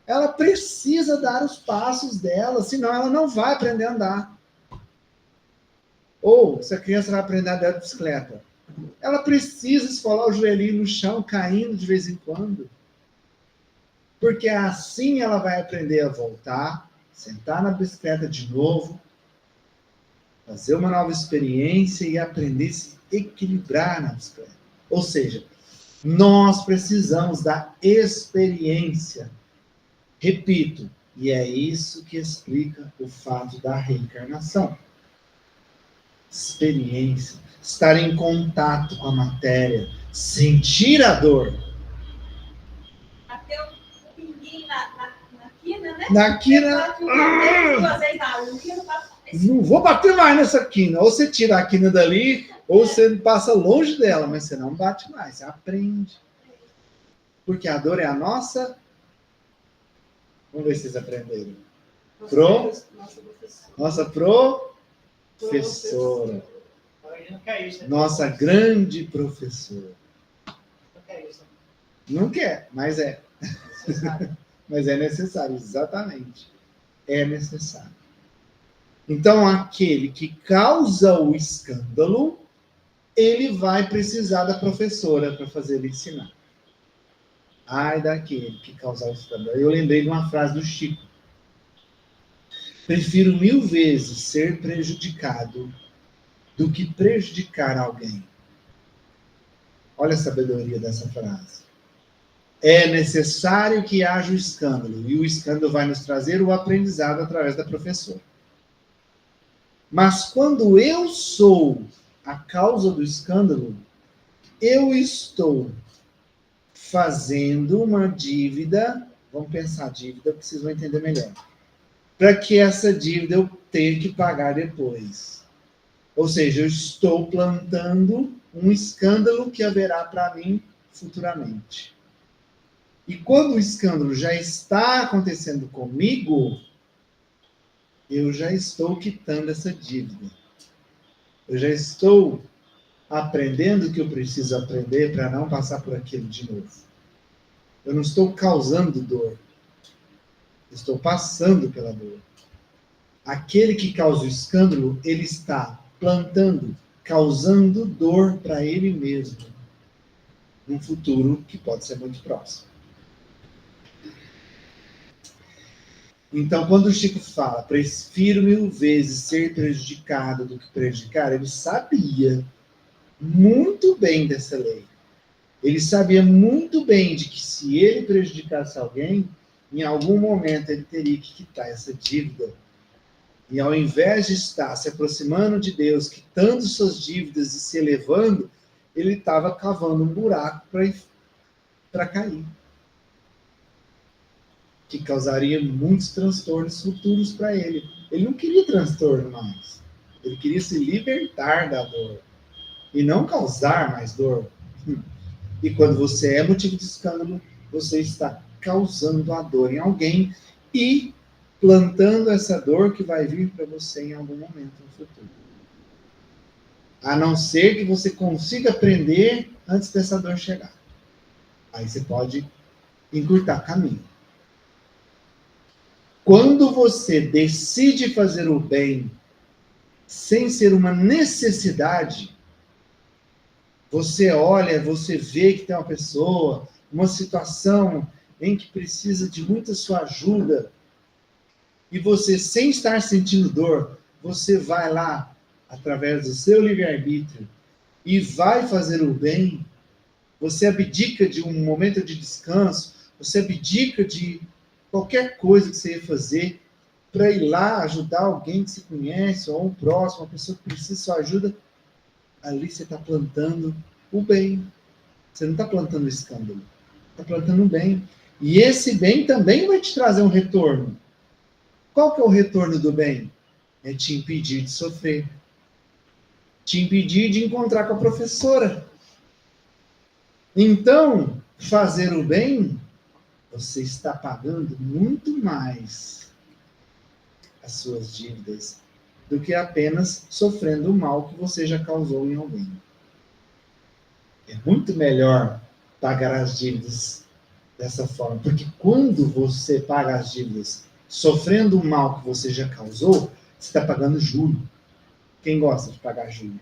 Ela precisa dar os passos dela, senão ela não vai aprender a andar. Ou, se a criança vai aprender a andar de bicicleta, ela precisa esfolar o joelhinho no chão, caindo de vez em quando. Porque assim ela vai aprender a voltar, sentar na bicicleta de novo, fazer uma nova experiência e aprender a se equilibrar na bicicleta. Ou seja, nós precisamos da experiência. Repito, e é isso que explica o fato da reencarnação. Experiência, estar em contato com a matéria, sentir a dor. Até o pinguinho na quina, né? Na quina. Duas vezes na lua, Não vou bater mais nessa quina. Ou você tira a quina dali, ou você passa longe dela, mas você não bate mais, você aprende. Porque a dor é a nossa. Vamos ver se vocês aprenderam. Nossa professora. Nossa grande professora. Não quer, mas é. Mas é necessário, exatamente. É necessário. Então, aquele que causa o escândalo, ele vai precisar da professora para fazer ele ensinar. Ai daquele que causar o escândalo. Eu lembrei de uma frase do Chico. Prefiro 1000 vezes ser prejudicado do que prejudicar alguém. Olha a sabedoria dessa frase. É necessário que haja o escândalo, e o escândalo vai nos trazer o aprendizado através da professora. Mas quando eu sou a causa do escândalo, eu estou fazendo uma dívida, vamos pensar dívida, porque vocês vão entender melhor, para que essa dívida eu tenha que pagar depois. Ou seja, eu estou plantando um escândalo que haverá para mim futuramente. E quando o escândalo já está acontecendo comigo, eu já estou quitando essa dívida. Eu já estou aprendendo o que eu preciso aprender para não passar por aquilo de novo. Eu não estou causando dor. Estou passando pela dor. Aquele que causa o escândalo, ele está plantando, causando dor para ele mesmo. Num futuro que pode ser muito próximo. Então, quando o Chico fala, prefiro 1000 vezes ser prejudicado do que prejudicar, ele sabia muito bem dessa lei. Ele sabia muito bem de que se ele prejudicasse alguém, em algum momento ele teria que quitar essa dívida. E ao invés de estar se aproximando de Deus, quitando suas dívidas e se elevando, ele estava cavando um buraco para cair. Que causaria muitos transtornos futuros para ele. Ele não queria transtorno mais. Ele queria se libertar da dor. E não causar mais dor. E quando você é motivo de escândalo, você está causando a dor em alguém e plantando essa dor que vai vir para você em algum momento no futuro. A não ser que você consiga aprender antes dessa dor chegar. Aí você pode encurtar caminho. Quando você decide fazer o bem sem ser uma necessidade, você olha, você vê que tem uma pessoa, uma situação em que precisa de muita sua ajuda, e você, sem estar sentindo dor, você vai lá, através do seu livre-arbítrio, e vai fazer o bem, você abdica de um momento de descanso, você abdica de qualquer coisa que você ia fazer para ir lá ajudar alguém que você conhece, ou um próximo, uma pessoa que precisa de sua ajuda, ali você está plantando o bem. Você não está plantando o escândalo, está plantando o bem. E esse bem também vai te trazer um retorno. Qual que é o retorno do bem? É te impedir de sofrer. Te impedir de encontrar com a professora. Então, fazer o bem, você está pagando muito mais as suas dívidas do que apenas sofrendo o mal que você já causou em alguém. É muito melhor pagar as dívidas dessa forma, porque quando você paga as dívidas sofrendo o mal que você já causou, você está pagando juro. Quem gosta de pagar juro?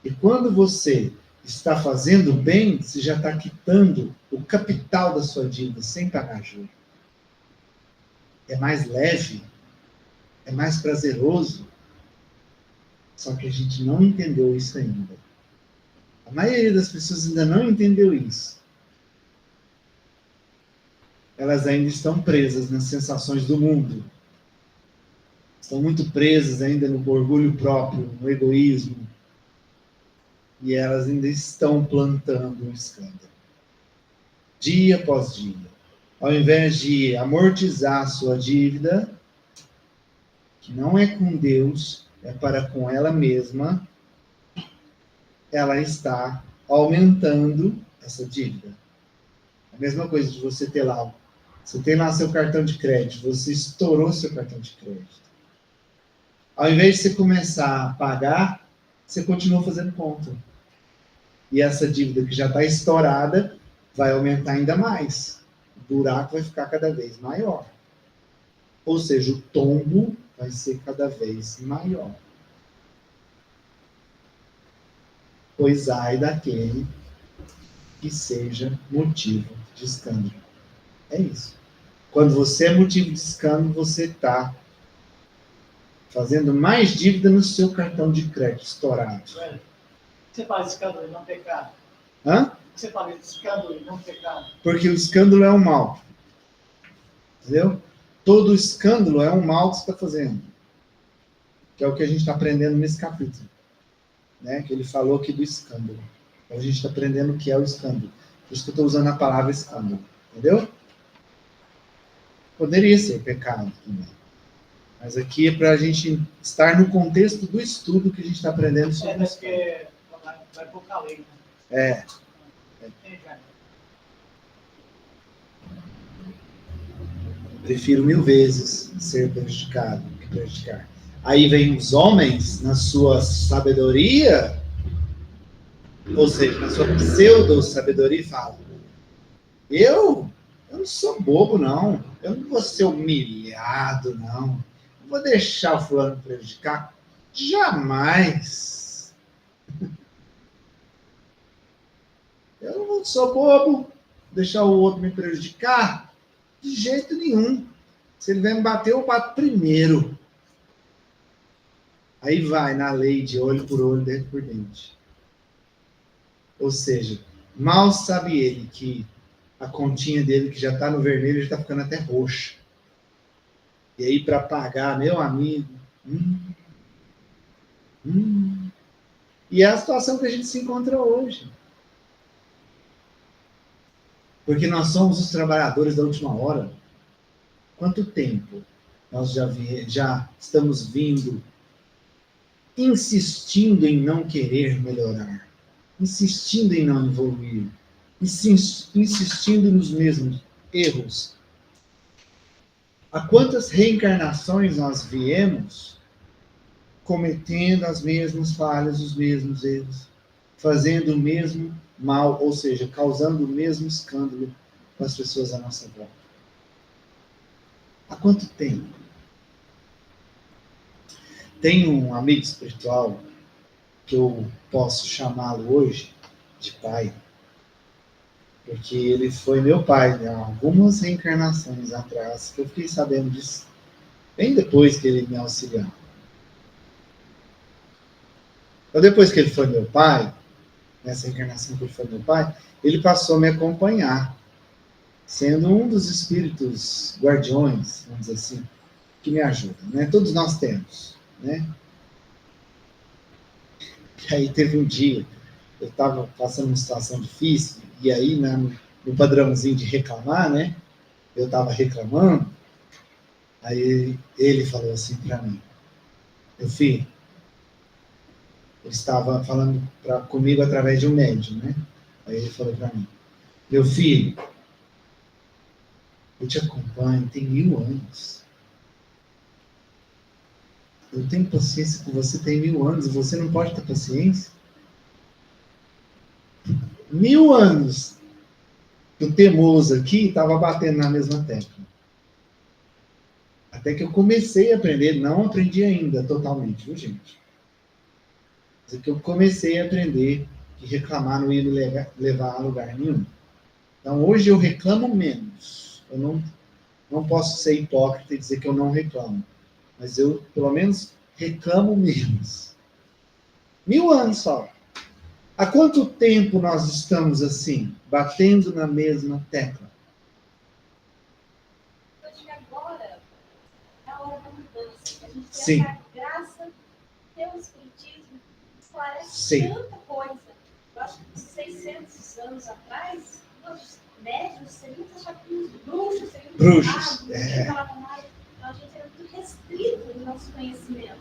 E quando você está fazendo bem, você já está quitando o capital da sua dívida sem pagar juro. É mais leve, é mais prazeroso. Só que a gente não entendeu isso ainda. A maioria das pessoas ainda não entendeu isso. Elas ainda estão presas nas sensações do mundo. Estão muito presas ainda no orgulho próprio, no egoísmo. E elas ainda estão plantando um escândalo. Dia após dia. Ao invés de amortizar a sua dívida, que não é com Deus, é para com ela mesma, ela está aumentando essa dívida. A mesma coisa de você ter lá. Você tem lá seu cartão de crédito, você estourou seu cartão de crédito. Ao invés de você começar a pagar, você continua fazendo conta. E essa dívida que já está estourada vai aumentar ainda mais. O buraco vai ficar cada vez maior. Ou seja, o tombo vai ser cada vez maior. Pois ai daquele que seja motivo de escândalo. É isso. Quando você é motivo de escândalo, você está fazendo mais dívida no seu cartão de crédito estourado. Você fala escândalo e não pecado? Hã? Você fala escândalo e não pecado? Porque o escândalo é um mal. Entendeu? Todo escândalo é um mal que você está fazendo. Que é o que a gente está aprendendo nesse capítulo. Né? Que ele falou aqui do escândalo. Então a gente está aprendendo o que é o escândalo. Por isso que eu estou usando a palavra escândalo. Entendeu? Poderia ser pecado também. Mas aqui é para a gente estar no contexto do estudo que a gente está aprendendo sobre o escândalo. Porque vai pouca lei, né? É. Prefiro 1000 vezes ser prejudicado que prejudicar. Aí vem os homens, na sua sabedoria, ou seja, na sua pseudo-sabedoria, e falam: eu não sou bobo, não. Eu não vou ser humilhado, não. Não vou deixar o fulano prejudicar. Jamais. Eu não sou bobo. Deixar o outro me prejudicar. De jeito nenhum. Se ele vem me bater, eu bato primeiro. Aí vai na lei de olho por olho, dente por dente. Ou seja, mal sabe ele que a continha dele, que já está no vermelho, já está ficando até roxa. E aí, para pagar, meu amigo... E é a situação que a gente se encontra hoje. Porque nós somos os trabalhadores da última hora. Quanto tempo nós já estamos vindo insistindo em não querer melhorar, insistindo em não evoluir, insistindo nos mesmos erros? Há quantas reencarnações nós viemos cometendo as mesmas falhas, os mesmos erros, fazendo o mesmo mal, ou seja, causando o mesmo escândalo com as pessoas à nossa volta? Há quanto tempo? Tem um amigo espiritual que eu posso chamá-lo hoje de pai. Porque ele foi meu pai, né? Algumas reencarnações atrás, que eu fiquei sabendo disso, bem depois que ele me auxiliou. Então, depois que ele foi meu pai, nessa encarnação que ele foi meu pai, ele passou a me acompanhar, sendo um dos espíritos guardiões, vamos dizer assim, que me ajudam, né? Todos nós temos, né? E aí teve um dia, eu estava passando uma situação difícil, e aí, né, no padrãozinho de reclamar, né? Eu estava reclamando, aí ele falou assim para mim, meu filho, ele estava falando comigo através de um médium, né? Aí ele falou para mim, meu filho, eu te acompanho, tem 1000 anos. Eu tenho paciência com você, tem 1000 anos, e você não pode ter paciência? 1000 anos que o teimoso aqui estava batendo na mesma tecla. Até que eu comecei a aprender, não aprendi ainda totalmente, viu, gente? Mas é que eu comecei a aprender que reclamar não ia me levar a lugar nenhum. Então, hoje eu reclamo menos. Eu não posso ser hipócrita e dizer que eu não reclamo. Mas eu, pelo menos, reclamo menos. 1000 anos só. Há quanto tempo nós estamos assim, batendo na mesma tecla? Eu acho que agora é a hora da mudança. A gente Sim. tem essa graça, ter o espiritismo, esclarece Sim. tanta coisa. Eu acho que 600 anos atrás, os médios seriam taxados bruxos, seriam Bruxos, bruxados, é. falavam mais. Então a gente era muito restrito no nosso conhecimento.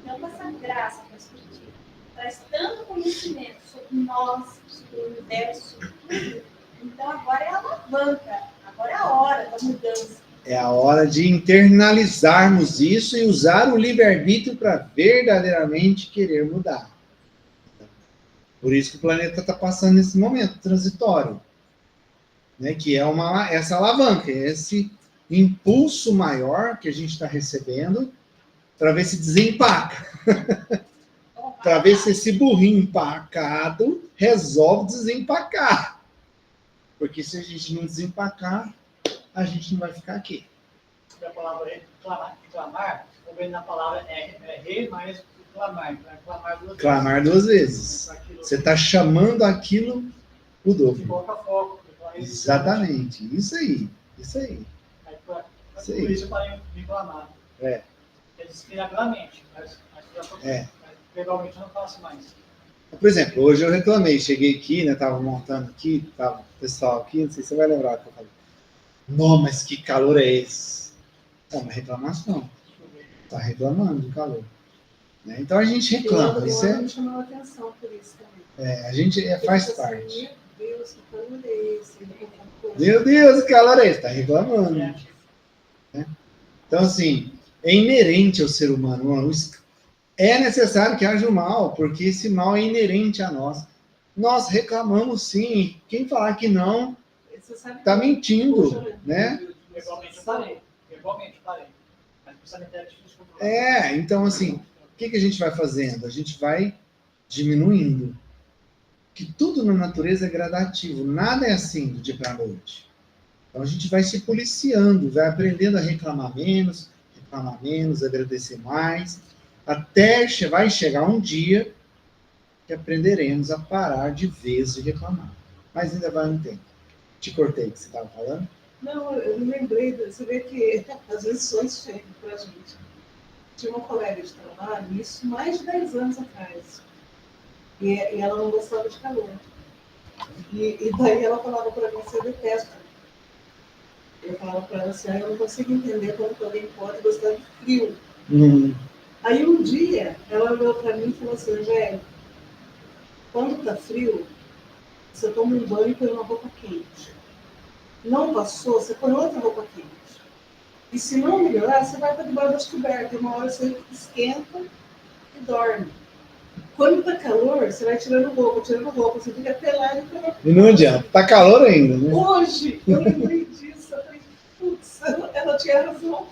Então, com essa graça que o espiritismo traz tanto conhecimento sobre nós, sobre o universo, sobre tudo. Então, agora é a alavanca, agora é a hora da mudança. É a hora de internalizarmos isso e usar o livre-arbítrio para verdadeiramente querer mudar. Por isso que o planeta está passando nesse momento transitório, né? Que é essa alavanca, esse impulso maior que a gente está recebendo para ver se desempaca. Para ver se esse burrinho empacado resolve desempacar. Porque se a gente não desempacar, a gente não vai ficar aqui. A palavra reclamar, também na palavra re mais clamar. Clamar 2 vezes. Você está chamando aquilo o dobro. Foco a foco. Exatamente. Isso aí. Isso aí. Por isso eu parei de reclamar. É. É discriminativamente, mas legalmente eu não faço mais. Por exemplo, hoje eu reclamei. Cheguei aqui, né? Tava montando aqui, tava o pessoal aqui, não sei se você vai lembrar o que eu falei. Não, mas que calor é esse? É uma reclamação. Está reclamando do calor. Né? Então a gente reclama. Isso me chamou a atenção por isso também. a gente faz assim, parte. Meu Deus, que calor é esse? Meu Deus, que calor é esse? Está reclamando. Né? Então, assim, é inerente ao ser humano. É necessário que haja o mal, porque esse mal é inerente a nós. Nós reclamamos sim. Quem falar que não, está mentindo, né? Legalmente eu parei. Mas pensamento é difícil de controlar. Então, assim, o que a gente vai fazendo? A gente vai diminuindo. Que tudo na natureza é gradativo. Nada é assim do dia para a noite. Então, a gente vai se policiando, vai aprendendo a reclamar menos, agradecer mais, até vai chegar um dia que aprenderemos a parar de vez de reclamar. Mas ainda vai um tempo. Te cortei, que você estava falando? Não, eu me lembrei, você vê que as lições chegam para a gente. Tinha uma colega de trabalho, isso mais de 10 anos atrás, e ela não gostava de calor. E daí ela falava para mim, você detesta. Eu falava para ela assim, eu não consigo entender como alguém pode gostar de frio. Aí um dia, ela olhou para mim e falou assim, velho, quando está frio, você toma um banho e põe uma roupa quente. Não passou, você põe outra roupa quente. E se não melhorar, você vai para debaixo das cobertas. Uma hora você esquenta e dorme. Quando está calor, você vai tirando roupa, você fica pelado e pelado. E não adianta, tá calor ainda, né? Hoje, eu lembrei disso, eu falei, putz, ela tinha razão.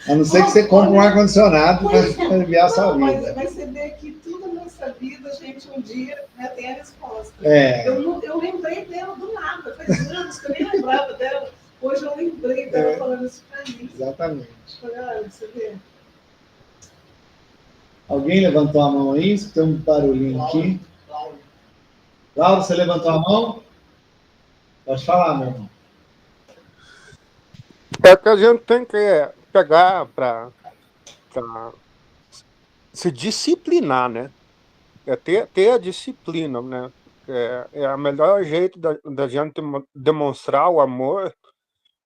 A não ser que você compre um ar-condicionado para aliviar a sua Não, vida. mas você vê que tudo na nossa vida, a gente um dia, né, tem a resposta. É. Eu lembrei dela do nada, faz anos que eu nem lembrava dela. Hoje eu lembrei dela falando isso para mim. Exatamente. Falei, olha, você vê. Alguém levantou a mão aí? Tem um barulhinho aqui. Laura, você levantou a mão? Pode falar, meu irmão. É que a gente tem que pegar para se disciplinar, né? É ter a disciplina, né? É o melhor jeito da gente demonstrar o amor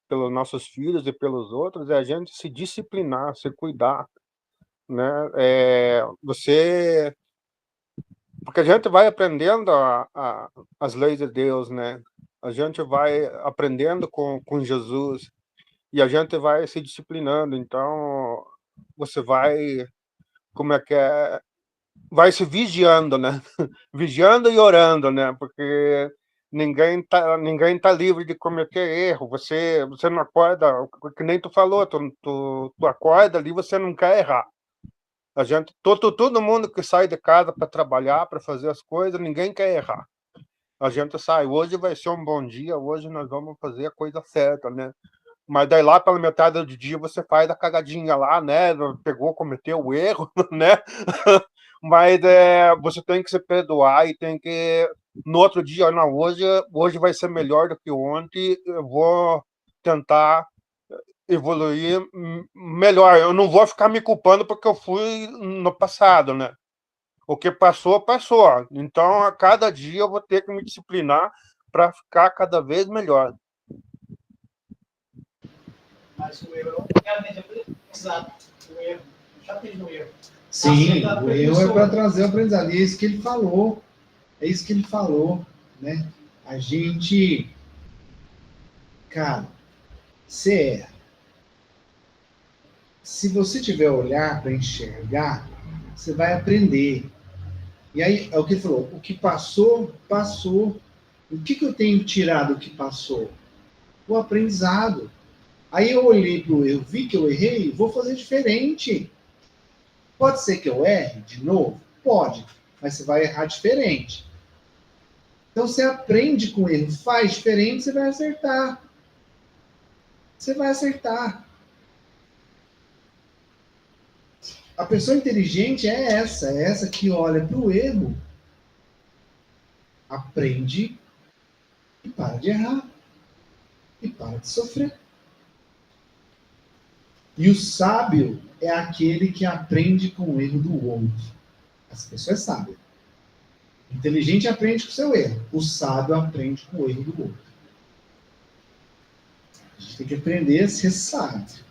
pelos nossos filhos e pelos outros, é a gente se disciplinar, se cuidar, né? Porque a gente vai aprendendo as leis de Deus, né? A gente vai aprendendo com Jesus e a gente vai se disciplinando. Então, você vai, como é que é? Vai se vigiando, né? Vigiando e orando, né? Porque ninguém tá livre de cometer erro. Você não acorda, que nem tu falou, tu acorda ali, você não quer errar. A gente, todo mundo que sai de casa para trabalhar, para fazer as coisas, ninguém quer errar. A gente sai, hoje vai ser um bom dia, hoje nós vamos fazer a coisa certa, né? Mas daí lá pela metade do dia você faz a cagadinha lá, né? Cometeu o erro, né? Mas você tem que se perdoar e tem que no outro dia, não, hoje vai ser melhor do que ontem, eu vou tentar evoluir melhor. Eu não vou ficar me culpando porque eu fui no passado, né? O que passou, passou. Então, a cada dia eu vou ter que me disciplinar para ficar cada vez melhor. Mas o erro realmente é exato. O erro. Já fiz no erro. Sim, o erro é para trazer o aprendizado. E é isso que ele falou. É isso que ele falou, né? A gente... Cara, você erra. Se você tiver olhar para enxergar, você vai aprender. E aí, é o que ele falou, o que passou, passou. O que eu tenho tirado do que passou? O aprendizado. Aí eu olhei para o erro, vi que eu errei, vou fazer diferente. Pode ser que eu erre de novo? Pode, mas você vai errar diferente. Então você aprende com o erro, faz diferente, você vai acertar. Você vai acertar. A pessoa inteligente é essa que olha para o erro, aprende e para de errar. E para de sofrer. E o sábio é aquele que aprende com o erro do outro. Essa pessoa é sábia. O inteligente aprende com o seu erro. O sábio aprende com o erro do outro. A gente tem que aprender a ser sábio.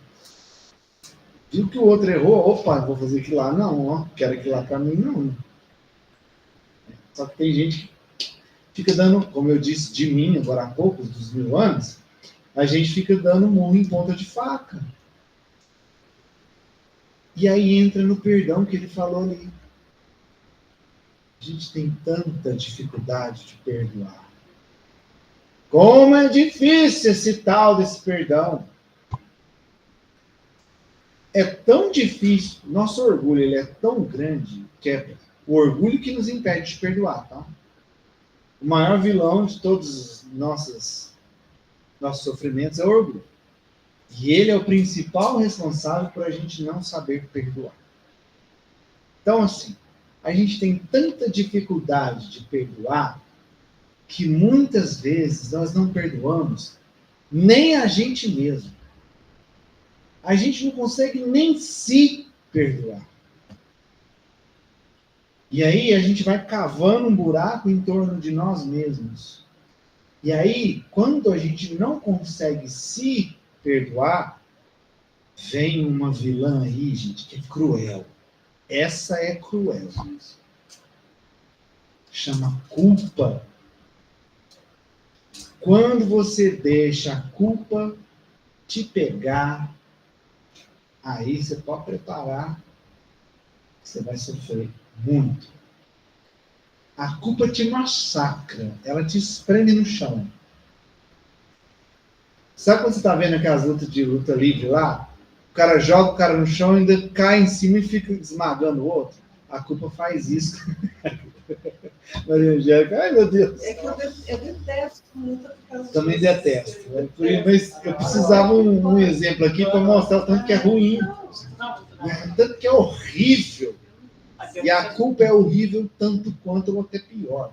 Viu que o outro errou? Opa, vou fazer aquilo lá. Não, ó, quero aquilo lá para mim, não. Só que tem gente que fica dando, como eu disse de mim agora há pouco, dos 1000 anos, a gente fica dando murro em ponta de faca. E aí entra no perdão que ele falou ali. A gente tem tanta dificuldade de perdoar. Como é difícil esse tal desse perdão. É tão difícil, nosso orgulho ele é tão grande, que é o orgulho que nos impede de perdoar, tá? O maior vilão de todos os nossos sofrimentos é o orgulho. E ele é o principal responsável por a gente não saber perdoar. Então, assim, a gente tem tanta dificuldade de perdoar que muitas vezes nós não perdoamos nem a gente mesmo. A gente não consegue nem se perdoar. E aí a gente vai cavando um buraco em torno de nós mesmos. E aí, quando a gente não consegue se perdoar, vem uma vilã aí, gente, que é cruel. Essa é cruel, gente. Chama culpa. Quando você deixa a culpa te pegar, aí você pode preparar, você vai sofrer muito. A culpa te massacra, ela te espreme no chão. Sabe quando você está vendo aquelas luta livre lá? O cara joga o cara no chão, ainda cai em cima e fica esmagando o outro. A culpa faz isso. Maria Angélica, ai meu Deus. É que eu detesto muito por causa Também disso. detesto. Né? Mas eu precisava um exemplo aqui para mostrar o tanto que é ruim, o tanto que é horrível. E a culpa é horrível tanto quanto ou até pior.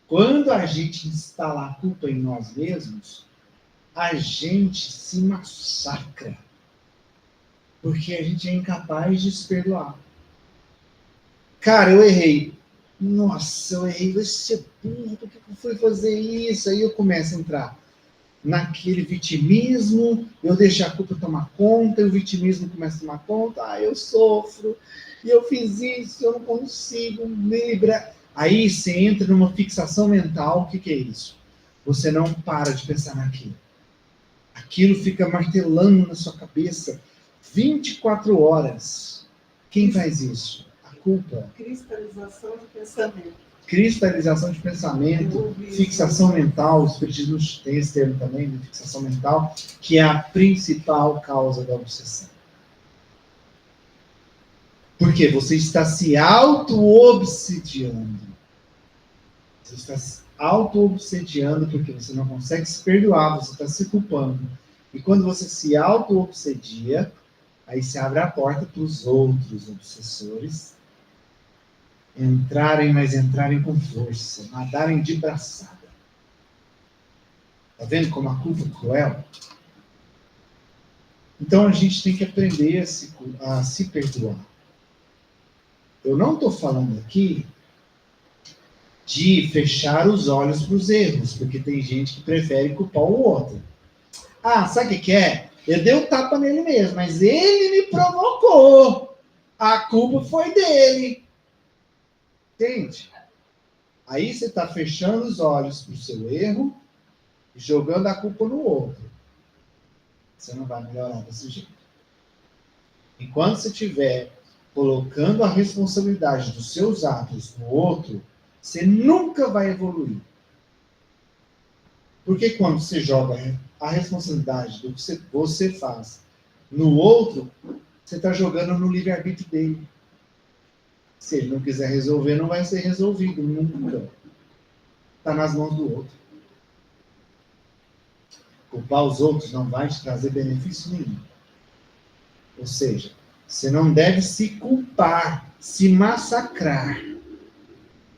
Quando a gente instala a culpa em nós mesmos, a gente se massacra. Porque a gente é incapaz de se perdoar. Cara, eu errei. Nossa, eu errei. Vai ser burro, por que eu fui fazer isso? Aí eu começo a entrar naquele vitimismo, eu deixo a culpa tomar conta, e o vitimismo começa a tomar conta, eu sofro, e eu fiz isso, eu não consigo me livrar. Aí você entra numa fixação mental, o que é isso? Você não para de pensar naquilo. Aquilo fica martelando na sua cabeça 24 horas. Quem faz isso? A culpa. Cristalização de pensamento. Cristalização de pensamento, fixação mental, o espiritismo tem esse termo também, né? Fixação mental, que é a principal causa da obsessão. Porque você está se auto-obsediando. Você está se auto-obsediando porque você não consegue se perdoar, você está se culpando. E quando você se auto-obsedia, aí se abre a porta para os outros obsessores entrarem com força, nadarem de braçada. Tá vendo como a culpa é cruel? Então a gente tem que aprender a se perdoar. Eu não estou falando aqui de fechar os olhos para os erros, porque tem gente que prefere culpar o outro. Sabe o que é? Eu dei um tapa nele mesmo, mas ele me provocou. A culpa foi dele. Entende? Aí você está fechando os olhos para o seu erro e jogando a culpa no outro. Você não vai melhorar desse jeito. Enquanto você estiver colocando a responsabilidade dos seus atos no outro, você nunca vai evoluir. Porque quando você joga a responsabilidade do que você faz no outro, você está jogando no livre-arbítrio dele. Se ele não quiser resolver, não vai ser resolvido nunca. Está nas mãos do outro. Culpar os outros não vai te trazer benefício nenhum. Ou seja, você não deve se culpar, se massacrar.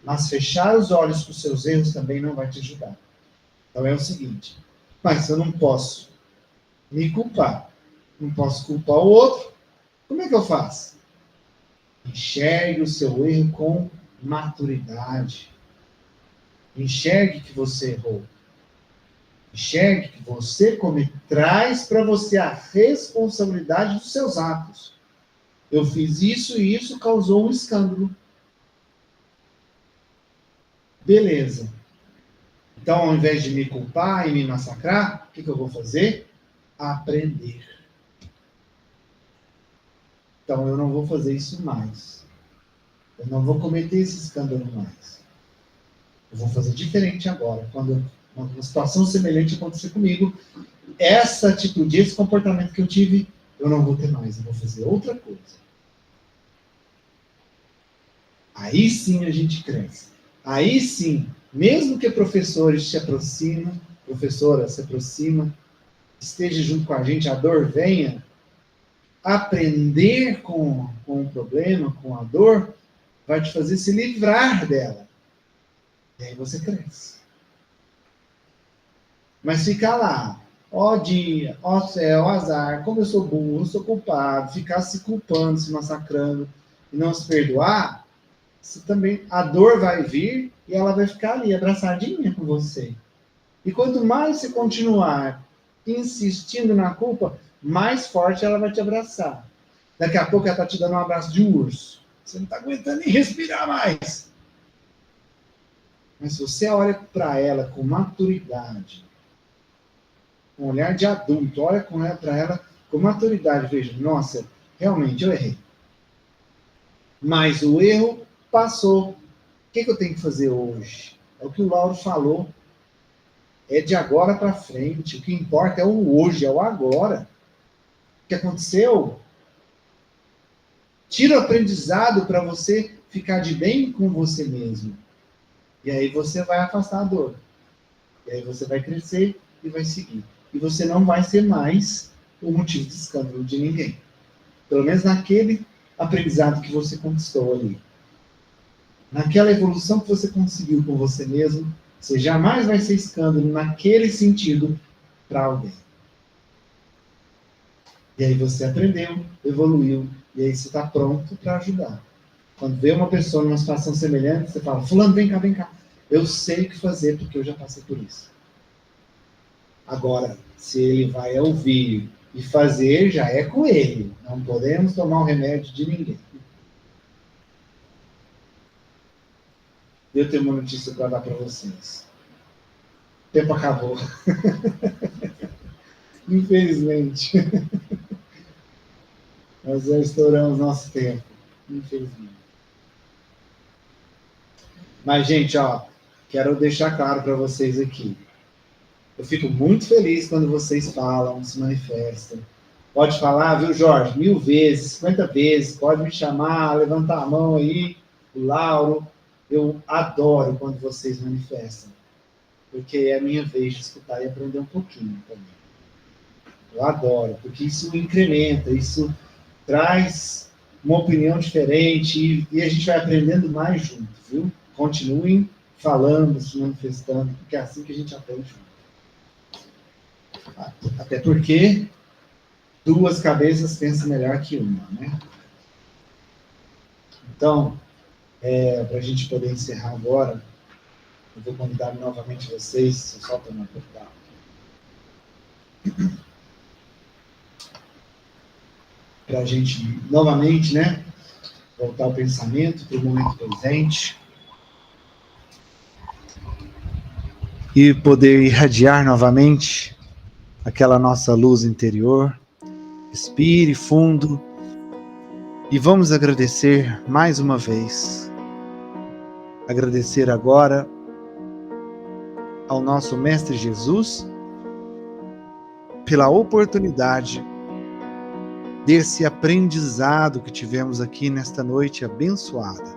Mas fechar os olhos para os seus erros também não vai te ajudar. Então é o seguinte, mas eu não posso me culpar, não posso culpar o outro, como é que eu faço? Enxergue o seu erro com maturidade. Enxergue que você errou. Enxergue que você traz para você a responsabilidade dos seus atos. Eu fiz isso e isso causou um escândalo. Beleza. Então, ao invés de me culpar e me massacrar, o que eu vou fazer? Aprender. Então, eu não vou fazer isso mais. Eu não vou cometer esse escândalo mais. Eu vou fazer diferente agora. Quando uma situação semelhante acontecer comigo, essa atitude, esse comportamento que eu tive, eu não vou ter mais. Eu vou fazer outra coisa. Aí sim a gente cresce. Aí sim, mesmo que professores se aproximem, professora se aproxima, esteja junto com a gente, a dor venha, aprender com o problema, com a dor, vai te fazer se livrar dela. E aí você cresce. Mas ficar lá, ó dia, ó céu, ó azar, como eu sou burro, eu sou culpado, ficar se culpando, se massacrando e não se perdoar, você também, a dor vai vir e ela vai ficar ali, abraçadinha com você. E quanto mais você continuar insistindo na culpa, mais forte ela vai te abraçar. Daqui a pouco ela está te dando um abraço de urso. Você não está aguentando nem respirar mais. Mas se você olha para ela com maturidade, com um olhar de adulto, olha para ela com maturidade, veja, nossa, realmente eu errei. Mas o erro passou. O que eu tenho que fazer hoje? É o que o Lauro falou. É de agora para frente. O que importa é o hoje, é o agora. que aconteceu. Tira o aprendizado para você ficar de bem com você mesmo. E aí você vai afastar a dor. E aí você vai crescer e vai seguir. E você não vai ser mais o motivo de escândalo de ninguém. Pelo menos naquele aprendizado que você conquistou ali. Naquela evolução que você conseguiu com você mesmo, você jamais vai ser escândalo naquele sentido para alguém. E aí você aprendeu, evoluiu, e aí você está pronto para ajudar. Quando vê uma pessoa numa situação semelhante, você fala, fulano, vem cá, vem cá. Eu sei o que fazer, porque eu já passei por isso. Agora, se ele vai ouvir e fazer, já é com ele. Não podemos tomar o remédio de ninguém. Eu tenho uma notícia para dar para vocês. O tempo acabou. Infelizmente. Nós já estouramos nosso tempo. Infelizmente. Mas, gente, ó, quero deixar claro para vocês aqui. Eu fico muito feliz quando vocês falam, se manifestam. Pode falar, viu, Jorge? 1000 vezes, 50 vezes. Pode me chamar, levantar a mão aí. O Lauro. Eu adoro quando vocês manifestam. Porque é a minha vez de escutar e aprender um pouquinho também. Eu adoro, porque isso incrementa, isso traz uma opinião diferente e a gente vai aprendendo mais junto, viu? Continuem falando, se manifestando, porque é assim que a gente aprende junto. Até porque 2 cabeças pensam melhor que uma, né? Então, para a gente poder encerrar agora, eu vou convidar novamente vocês, só para não apertar. Para a gente, novamente, né, voltar o pensamento para o momento presente e poder irradiar novamente aquela nossa luz interior. Respire fundo e vamos agradecer mais uma vez. Agradecer agora ao nosso Mestre Jesus pela oportunidade desse aprendizado que tivemos aqui nesta noite abençoada.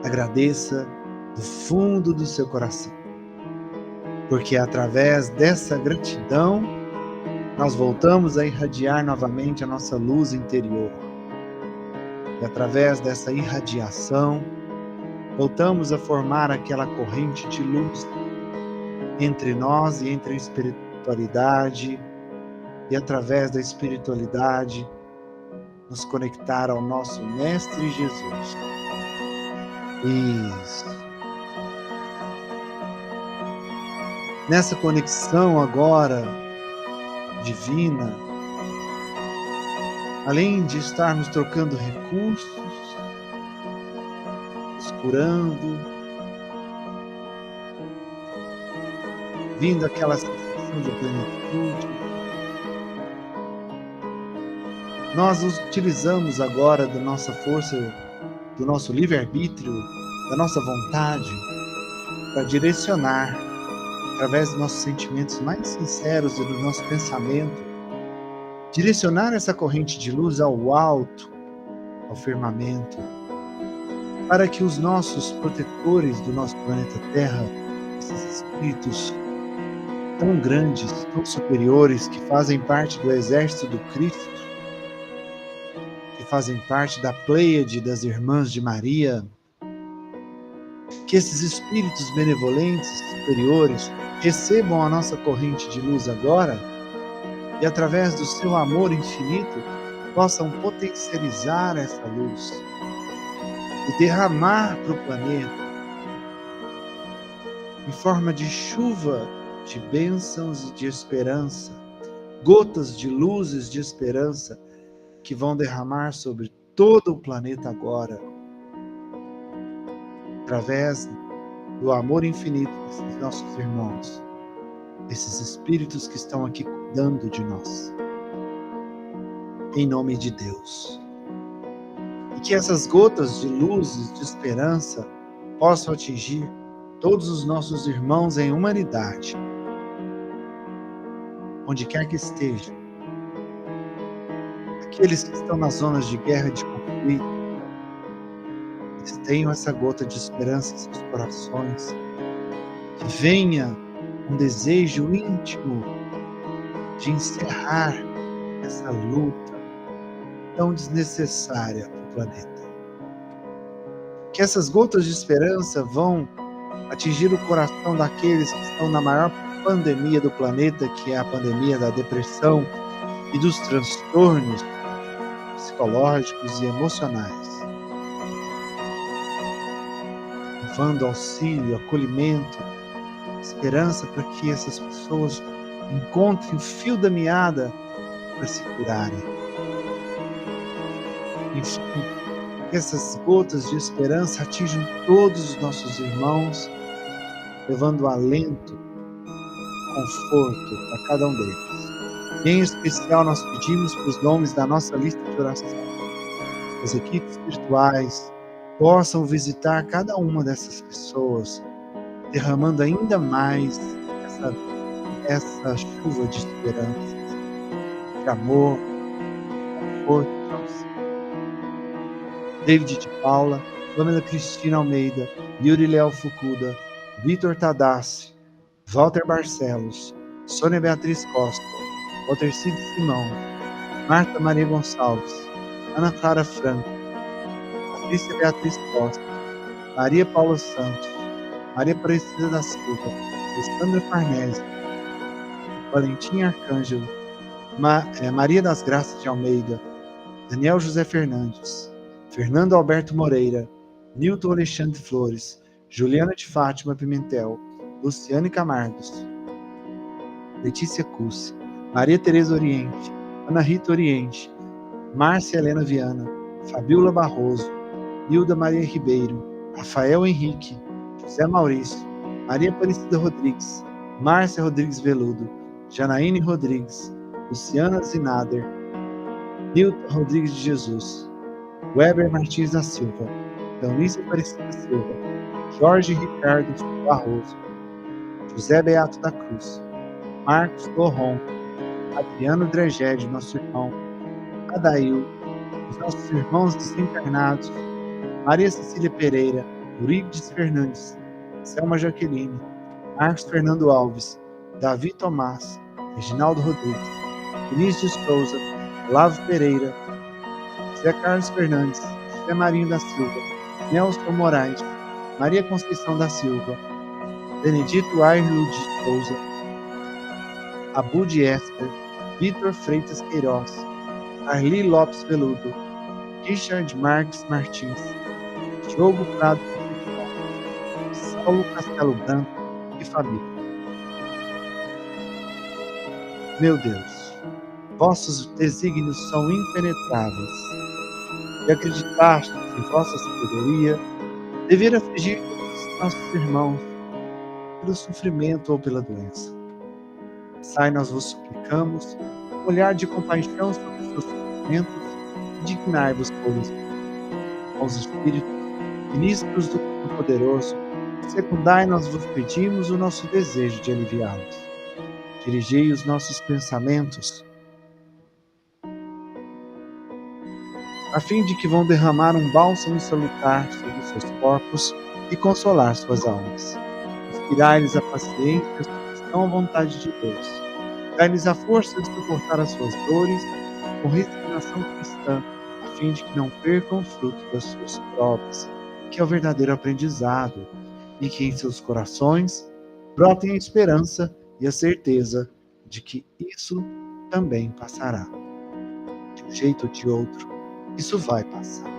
Agradeça do fundo do seu coração, porque através dessa gratidão nós voltamos a irradiar novamente a nossa luz interior. E através dessa irradiação voltamos a formar aquela corrente de luz entre nós e entre a espiritualidade, e através da espiritualidade nos conectar ao nosso Mestre Jesus. Isso. Nessa conexão agora divina, além de estarmos trocando recursos, nos curando, vindo aquela sensação de plenitude, nós utilizamos agora da nossa força, do nosso livre-arbítrio, da nossa vontade, para direcionar, através dos nossos sentimentos mais sinceros e do nosso pensamento, direcionar essa corrente de luz ao alto, ao firmamento, para que os nossos protetores do nosso planeta Terra, esses espíritos tão grandes, tão superiores, que fazem parte do exército do Cristo, fazem parte da Pleiade das Irmãs de Maria, que esses espíritos benevolentes, superiores, recebam a nossa corrente de luz agora e, através do seu amor infinito, possam potencializar essa luz e derramar para o planeta em forma de chuva de bênçãos e de esperança, gotas de luzes de esperança, que vão derramar sobre todo o planeta agora, através do amor infinito desses nossos irmãos, esses espíritos que estão aqui cuidando de nós. Em nome de Deus. E que essas gotas de luzes, de esperança, possam atingir todos os nossos irmãos em humanidade, onde quer que estejam, aqueles que estão nas zonas de guerra e de conflito, eles tenham essa gota de esperança em seus corações, que venha um desejo íntimo de encerrar essa luta tão desnecessária para o planeta. Que essas gotas de esperança vão atingir o coração daqueles que estão na maior pandemia do planeta, que é a pandemia da depressão e dos transtornos psicológicos e emocionais. Levando auxílio, acolhimento, esperança para que essas pessoas encontrem o fio da meada para se curarem. Enfim, que essas gotas de esperança atinjam todos os nossos irmãos, levando alento, conforto para cada um deles. E em especial nós pedimos para os nomes da nossa lista de oração. As equipes virtuais possam visitar cada uma dessas pessoas, derramando ainda mais essa chuva de esperança, de amor, conforto e auxílio. David de Paula, Pamela Cristina Almeida, Yuri Léo Fukuda, Vitor Tadassi, Walter Barcelos, Sônia Beatriz Costa, Walter Cid Simão, Marta Maria Gonçalves, Ana Clara Franco, Patrícia Beatriz Costa, Maria Paula Santos, Maria Aparecida da Silva, Alessandra Farnese, Valentim Arcângelo, Maria das Graças de Almeida, Daniel José Fernandes, Fernando Alberto Moreira, Nilton Alexandre Flores, Juliana de Fátima Pimentel, Luciane Camargos, Letícia Cussi, Maria Tereza Oriente, Ana Rita Oriente, Márcia Helena Viana, Fabiola Barroso, Hilda Maria Ribeiro, Rafael Henrique, José Maurício, Maria Aparecida Rodrigues, Márcia Rodrigues Veludo, Janaíne Rodrigues, Luciana Zinader, Nilton Rodrigues de Jesus, Weber Martins da Silva, Eunice Aparecida Silva, Jorge Ricardo Barroso, José Beato da Cruz, Marcos Lorron, Adriano Dregede, nosso irmão, Adail, os nossos irmãos desencarnados, Maria Cecília Pereira, Eurípides Fernandes, Selma Jaqueline, Marcos Fernando Alves, Davi Tomás, Reginaldo Rodrigues, Vinícius de Souza, Olavo Pereira, José Carlos Fernandes, José Marinho da Silva, Nelson Moraes, Maria Conceição da Silva, Benedito Ayrlo de Souza, Abud Esper, Vitor Freitas Queiroz, Arli Lopes Veludo, Richard Marques Martins, Diogo Prado Conceição, Saulo Castelo Branco e família. Meu Deus, vossos desígnios são impenetráveis, e acreditastes em vossa sabedoria dever afligir todos os nossos irmãos pelo sofrimento ou pela doença. Sai, nós vos suplicamos, um olhar de compaixão sobre os seus sofrimentos e dignai-vos por isso. Com os Espíritos, ministros do Todo-Poderoso, secundai, nós vos pedimos o nosso desejo de aliviá-los. Dirigei os nossos pensamentos, a fim de que vão derramar um bálsamo salutar sobre os seus corpos e consolar suas almas. Inspirai-lhes a paciência e a submissão à vontade de Deus. Dai-lhes a força de suportar as suas dores com resignação cristã, a fim de que não percam o fruto das suas provas, que é o verdadeiro aprendizado, e que em seus corações brotem a esperança e a certeza de que isso também passará. De um jeito ou de outro, isso vai passar.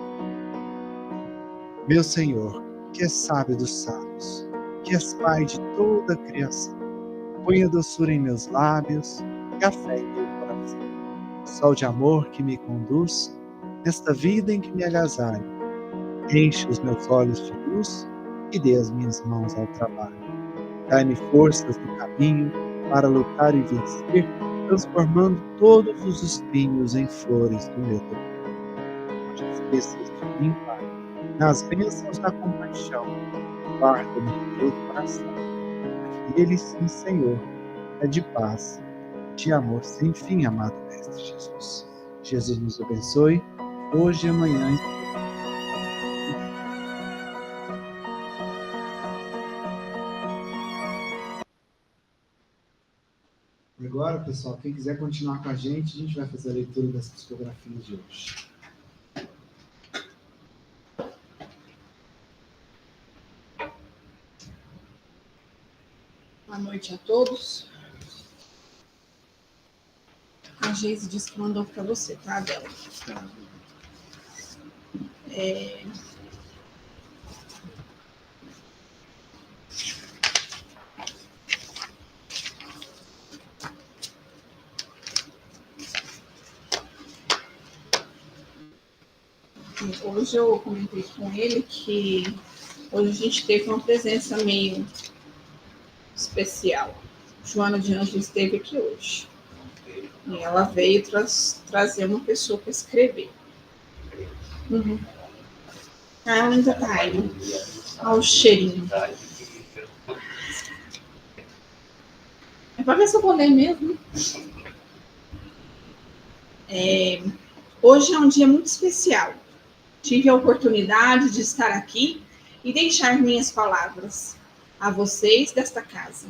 Meu Senhor, que és sábio dos sábios, que és Pai de toda a criação, ponha doçura em meus lábios e a fé em meu coração. Sol de amor que me conduz nesta vida em que me agasalho. Enche os meus olhos de luz e dê as minhas mãos ao trabalho. Dai-me forças no caminho para lutar e vencer, transformando todos os espinhos em flores do meu tempo. Não te esqueças de mim, Pai, nas bênçãos da compaixão, guarda-me no teu coração. Ele, sim, Senhor, é de paz, de amor sem fim, amado Mestre Jesus. Jesus nos abençoe, hoje e amanhã. Agora, pessoal, quem quiser continuar com a gente vai fazer a leitura das psicografias de hoje. Boa noite a todos. A Geise disse que mandou para você, tá, Adela? Hoje eu comentei com ele que hoje a gente teve uma presença meio especial. Joana de Anjos esteve aqui hoje. E ela veio trazer uma pessoa para escrever. Uhum. Ela ainda está aí. Olha o cheirinho. É para ver se eu vou ler mesmo. Hoje é um dia muito especial. Tive a oportunidade de estar aqui e deixar minhas palavras a vocês desta casa.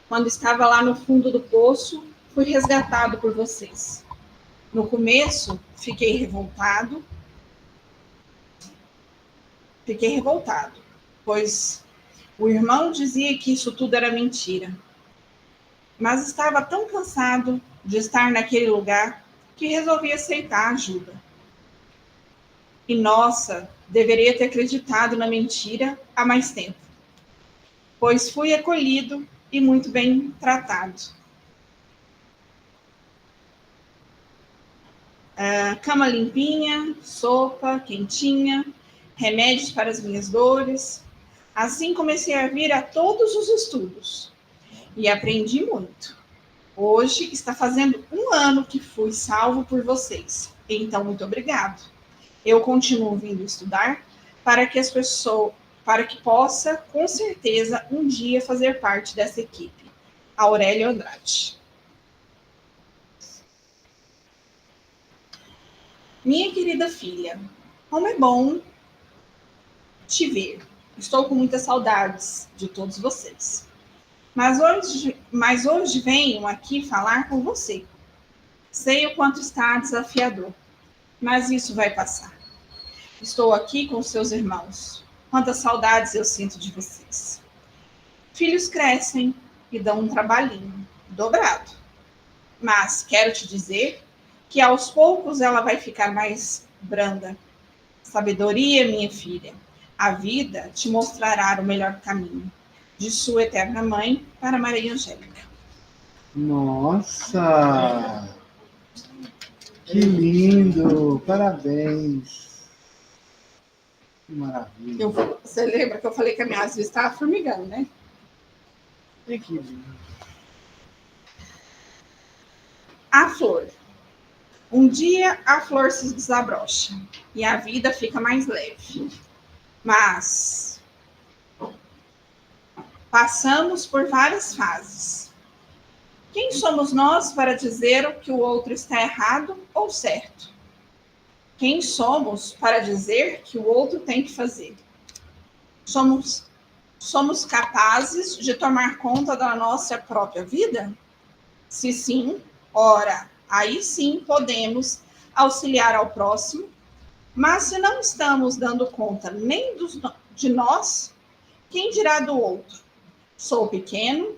Quando estava lá no fundo do poço, fui resgatado por vocês. No começo, fiquei revoltado, pois o irmão dizia que isso tudo era mentira. Mas estava tão cansado de estar naquele lugar que resolvi aceitar a ajuda. E, nossa, deveria ter acreditado na mentira há mais tempo, pois fui acolhido e muito bem tratado. Cama limpinha, sopa quentinha, remédios para as minhas dores. Assim comecei a vir a todos os estudos e aprendi muito. Hoje está fazendo 1 ano que fui salvo por vocês, então muito obrigado. Eu continuo vindo estudar para que possa, com certeza, um dia fazer parte dessa equipe. Aurélio Andrade. Minha querida filha, como é bom te ver. Estou com muitas saudades de todos vocês. Mas hoje venho aqui falar com você. Sei o quanto está desafiador, mas isso vai passar. Estou aqui com seus irmãos. Quantas saudades eu sinto de vocês. Filhos crescem e dão um trabalhinho dobrado. Mas quero te dizer que aos poucos ela vai ficar mais branda. Sabedoria, minha filha. A vida te mostrará o melhor caminho. De sua eterna mãe para Maria Angélica. Nossa! Que lindo! Parabéns! Que maravilha! Você lembra que eu falei que a minha vista estava formigando, né? Que lindo! A flor. Um dia a flor se desabrocha e a vida fica mais leve. Mas passamos por várias fases. Quem somos nós para dizer que o outro está errado ou certo? Quem somos para dizer que o outro tem que fazer? Somos capazes de tomar conta da nossa própria vida? Se sim, ora, aí sim podemos auxiliar ao próximo, mas se não estamos dando conta nem de nós, quem dirá do outro? Sou pequeno,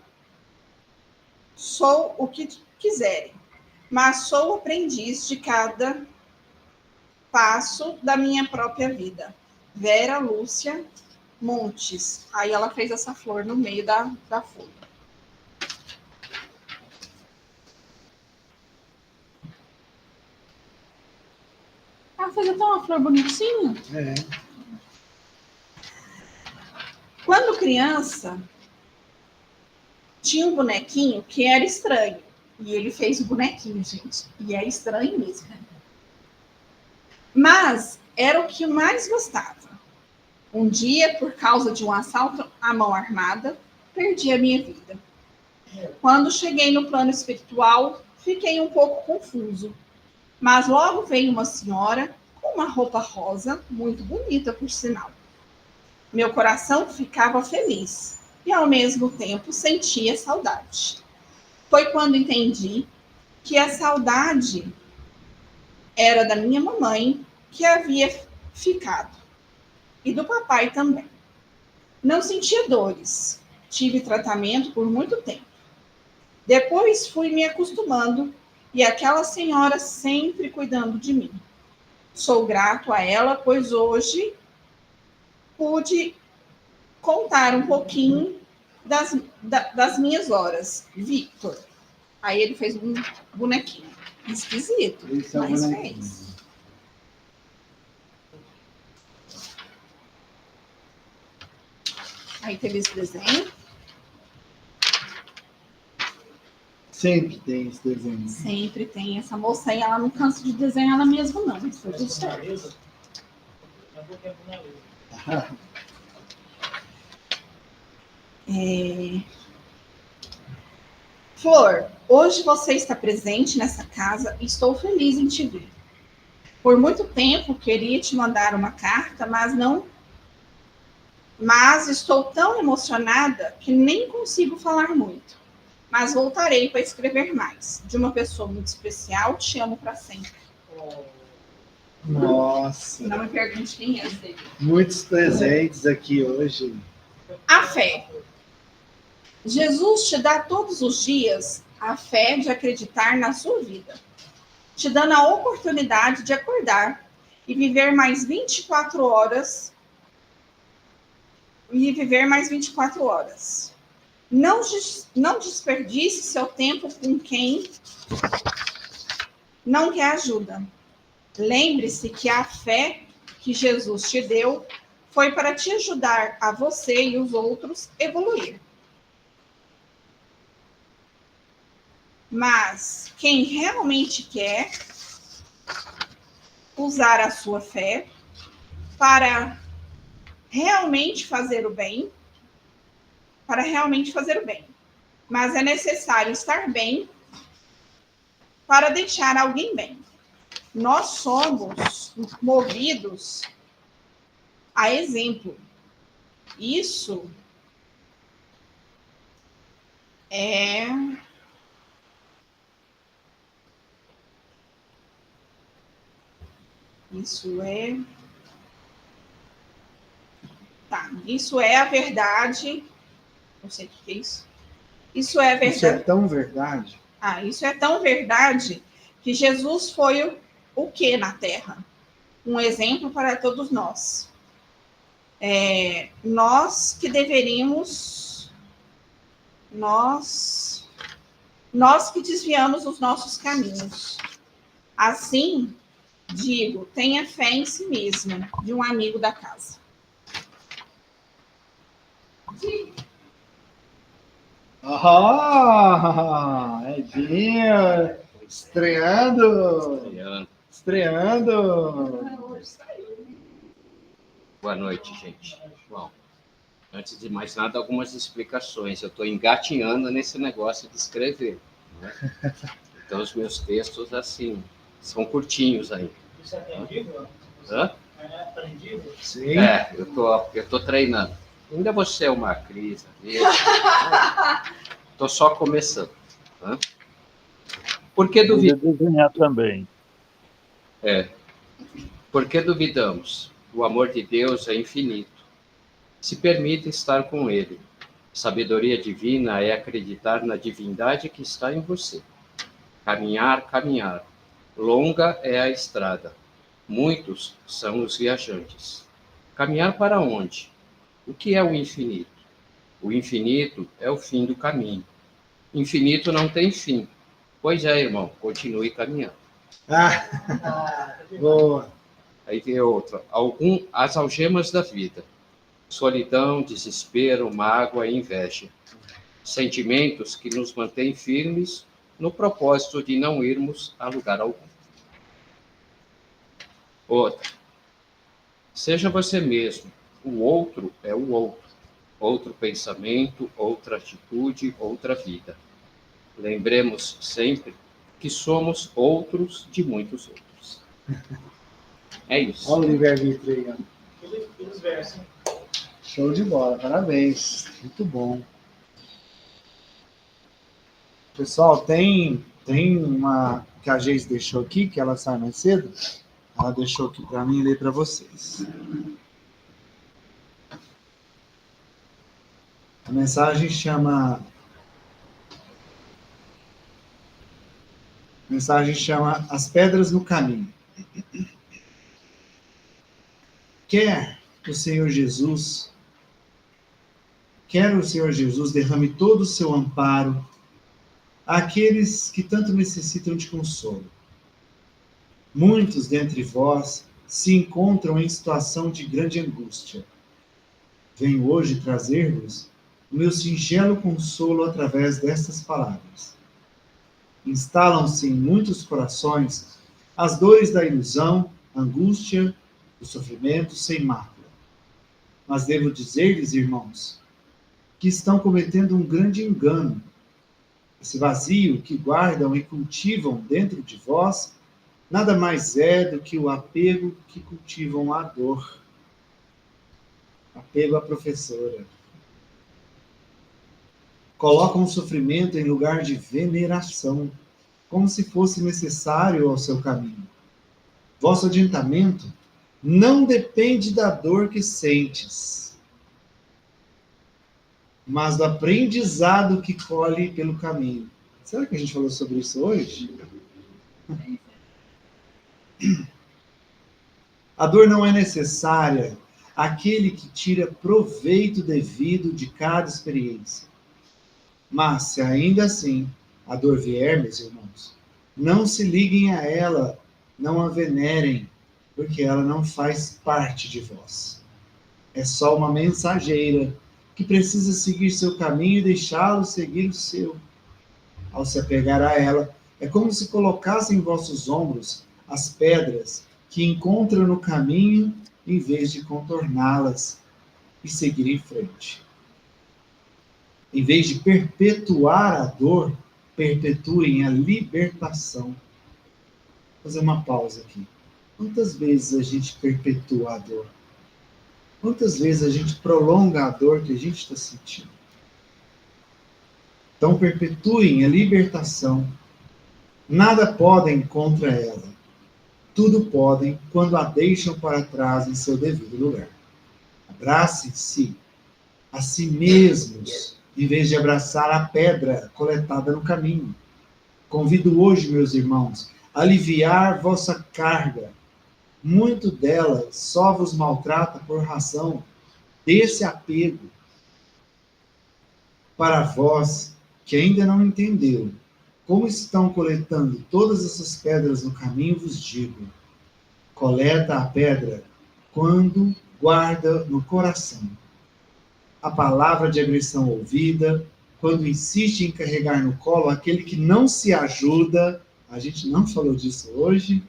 sou o que quiserem, mas sou aprendiz de cada passo da minha própria vida. Vera Lúcia Montes. Aí ela fez essa flor no meio da folha. Ela fez até uma flor bonitinha. É. Quando criança, tinha um bonequinho que era estranho. E ele fez o bonequinho, gente. E é estranho mesmo. Mas era o que mais gostava. Um dia, por causa de um assalto à mão armada, perdi a minha vida. Quando cheguei no plano espiritual, fiquei um pouco confuso. Mas logo veio uma senhora com uma roupa rosa, muito bonita, por sinal. Meu coração ficava feliz e, ao mesmo tempo, sentia saudade. Foi quando entendi que a saudade era da minha mamãe, que havia ficado, e do papai também. Não sentia dores. Tive tratamento por muito tempo. Depois fui me acostumando e aquela senhora sempre cuidando de mim. Sou grato a ela, pois hoje pude contar um pouquinho das minhas horas. Victor. Aí ele fez um bonequinho. Esquisito, Esse é o mas bonequinho. fez. Aí teve esse desenho. Sempre tem esse desenho. Sempre tem. Essa moça aí, ela não cansa de desenhar ela mesma, não. Foi tudo certo. Flor, hoje você está presente nessa casa e estou feliz em te ver. Por muito tempo queria te mandar uma carta, mas estou tão emocionada que nem consigo falar muito. Mas voltarei para escrever mais. De uma pessoa muito especial, te amo para sempre. Nossa, Não me pergunte quem é esse. muitos presentes aqui hoje. A fé. Jesus te dá todos os dias a fé de acreditar na sua vida, te dando a oportunidade de acordar e viver mais 24 horas. Não desperdice seu tempo com quem não quer ajuda. Lembre-se que a fé que Jesus te deu foi para te ajudar a você e os outros evoluir. Mas quem realmente quer usar a sua fé para realmente fazer o bem, mas é necessário estar bem para deixar alguém bem. Nós somos movidos a exemplo. Isso é Isso é a verdade. Não sei o que é isso. Isso é a verdade. Isso é tão verdade. Isso é tão verdade que Jesus foi o que na Terra? Um exemplo para todos nós. Nós que deveríamos... Nós que desviamos os nossos caminhos. Assim, digo, tenha fé em si mesmo, de um amigo da casa. Edinho, estreando. Boa noite, gente. Bom, antes de mais nada, algumas explicações. Eu estou engatinhando nesse negócio de escrever, né? Então, os meus textos, assim, são curtinhos ainda. Isso é aprendível? Hã? É aprendível? Sim. Eu tô treinando. Ainda vou ser uma crise. Estou só começando. Né? Por que duvidamos? Desenhar também. Por que duvidamos? O amor de Deus é infinito. Se permite estar com Ele. Sabedoria divina é acreditar na divindade que está em você. Caminhar, caminhar. Longa é a estrada. Muitos são os viajantes. Caminhar para onde? O que é o infinito? O infinito é o fim do caminho. Infinito não tem fim. Pois é, irmão, continue caminhando. Boa. Aí tem outra. As algemas da vida. Solidão, desespero, mágoa e inveja. Sentimentos que nos mantêm firmes no propósito de não irmos a lugar algum. Outra. Seja você mesmo. O outro é o outro. Outro pensamento, outra atitude, outra vida. Lembremos sempre que somos outros de muitos outros. É isso. Olha o livre-arbítrio aí, ó. Pelos versos. Show de bola, parabéns. Muito bom. Pessoal, tem uma que a Geis deixou aqui, que ela sai mais cedo. Ela deixou aqui para mim ler para vocês. A mensagem chama As Pedras no Caminho. Quer o Senhor Jesus derrame todo o seu amparo àqueles que tanto necessitam de consolo. Muitos dentre vós se encontram em situação de grande angústia. Venho hoje trazer-vos o meu singelo consolo através destas palavras. Instalam-se em muitos corações as dores da ilusão, a angústia, o sofrimento sem mácula. Mas devo dizer-lhes, irmãos, que estão cometendo um grande engano. Esse vazio que guardam e cultivam dentro de vós nada mais é do que o apego que cultivam à dor. Apego à professora. Colocam o sofrimento em lugar de veneração, como se fosse necessário ao seu caminho. Vosso adiantamento não depende da dor que sentes, mas do aprendizado que colhe pelo caminho. Será que a gente falou sobre isso hoje? A dor não é necessária àquele que tira proveito devido de cada experiência. Mas, se ainda assim a dor vier, meus irmãos, não se liguem a ela, não a venerem, porque ela não faz parte de vós. É só uma mensageira que precisa seguir seu caminho e deixá-lo seguir o seu. Ao se apegar a ela, é como se colocassem em vossos ombros as pedras que encontram no caminho, em vez de contorná-las e seguir em frente. Em vez de perpetuar a dor, perpetuem a libertação. Vou fazer uma pausa aqui. Quantas vezes a gente perpetua a dor? Quantas vezes a gente prolonga a dor que a gente está sentindo? Então, perpetuem a libertação. Nada podem contra ela. Tudo podem quando a deixam para trás em seu devido lugar. Abracem-se a si mesmos, em vez de abraçar a pedra coletada no caminho. Convido hoje, meus irmãos, a aliviar vossa carga. Muito dela só vos maltrata por razão desse apego. Para vós que ainda não entenderam como estão coletando todas essas pedras no caminho, vos digo: coleta a pedra quando guarda no coração a palavra de agressão ouvida, quando insiste em carregar no colo aquele que não se ajuda. A gente não falou disso hoje.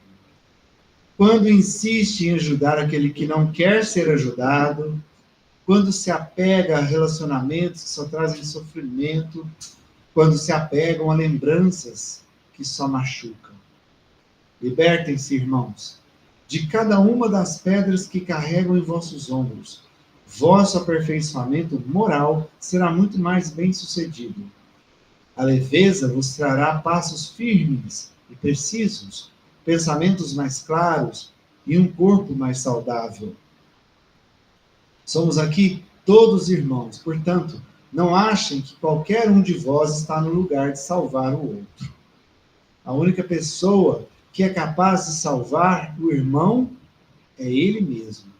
Quando insiste em ajudar aquele que não quer ser ajudado, quando se apega a relacionamentos que só trazem sofrimento, quando se apegam a lembranças que só machucam. Libertem-se, irmãos, de cada uma das pedras que carregam em vossos ombros. Vosso aperfeiçoamento moral será muito mais bem-sucedido. A leveza vos trará passos firmes e precisos, pensamentos mais claros e um corpo mais saudável. Somos aqui todos irmãos, portanto, não achem que qualquer um de vós está no lugar de salvar o outro. A única pessoa que é capaz de salvar o irmão é ele mesmo.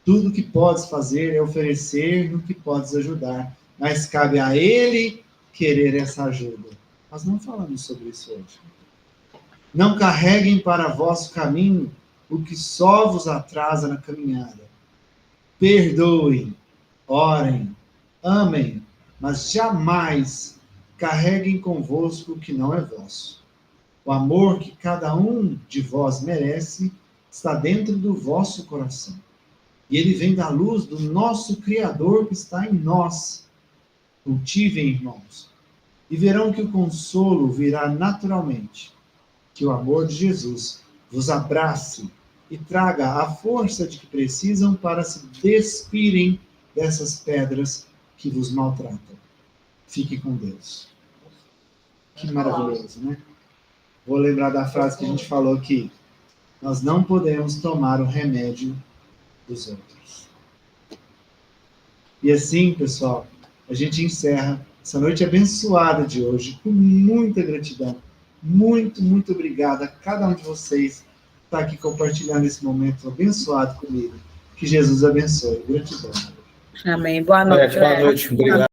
Tudo que podes fazer é oferecer no que podes ajudar, mas cabe a ele querer essa ajuda. Nós não falamos sobre isso hoje. Não carreguem para vosso caminho o que só vos atrasa na caminhada. Perdoem, orem, amem, mas jamais carreguem convosco o que não é vosso. O amor que cada um de vós merece está dentro do vosso coração. E ele vem da luz do nosso Criador que está em nós. Cultivem, irmãos, e verão que o consolo virá naturalmente. Que o amor de Jesus vos abrace e traga a força de que precisam para se despirem dessas pedras que vos maltratam. Fique com Deus. Que maravilhoso, né? Vou lembrar da frase que a gente falou aqui. Nós não podemos tomar o remédio dos outros. E assim, pessoal, a gente encerra essa noite abençoada de hoje com muita gratidão. Muito, muito obrigado a cada um de vocês que está aqui compartilhando esse momento abençoado comigo. Que Jesus abençoe. Gratidão. Amém. Boa noite. Boa noite. Obrigado.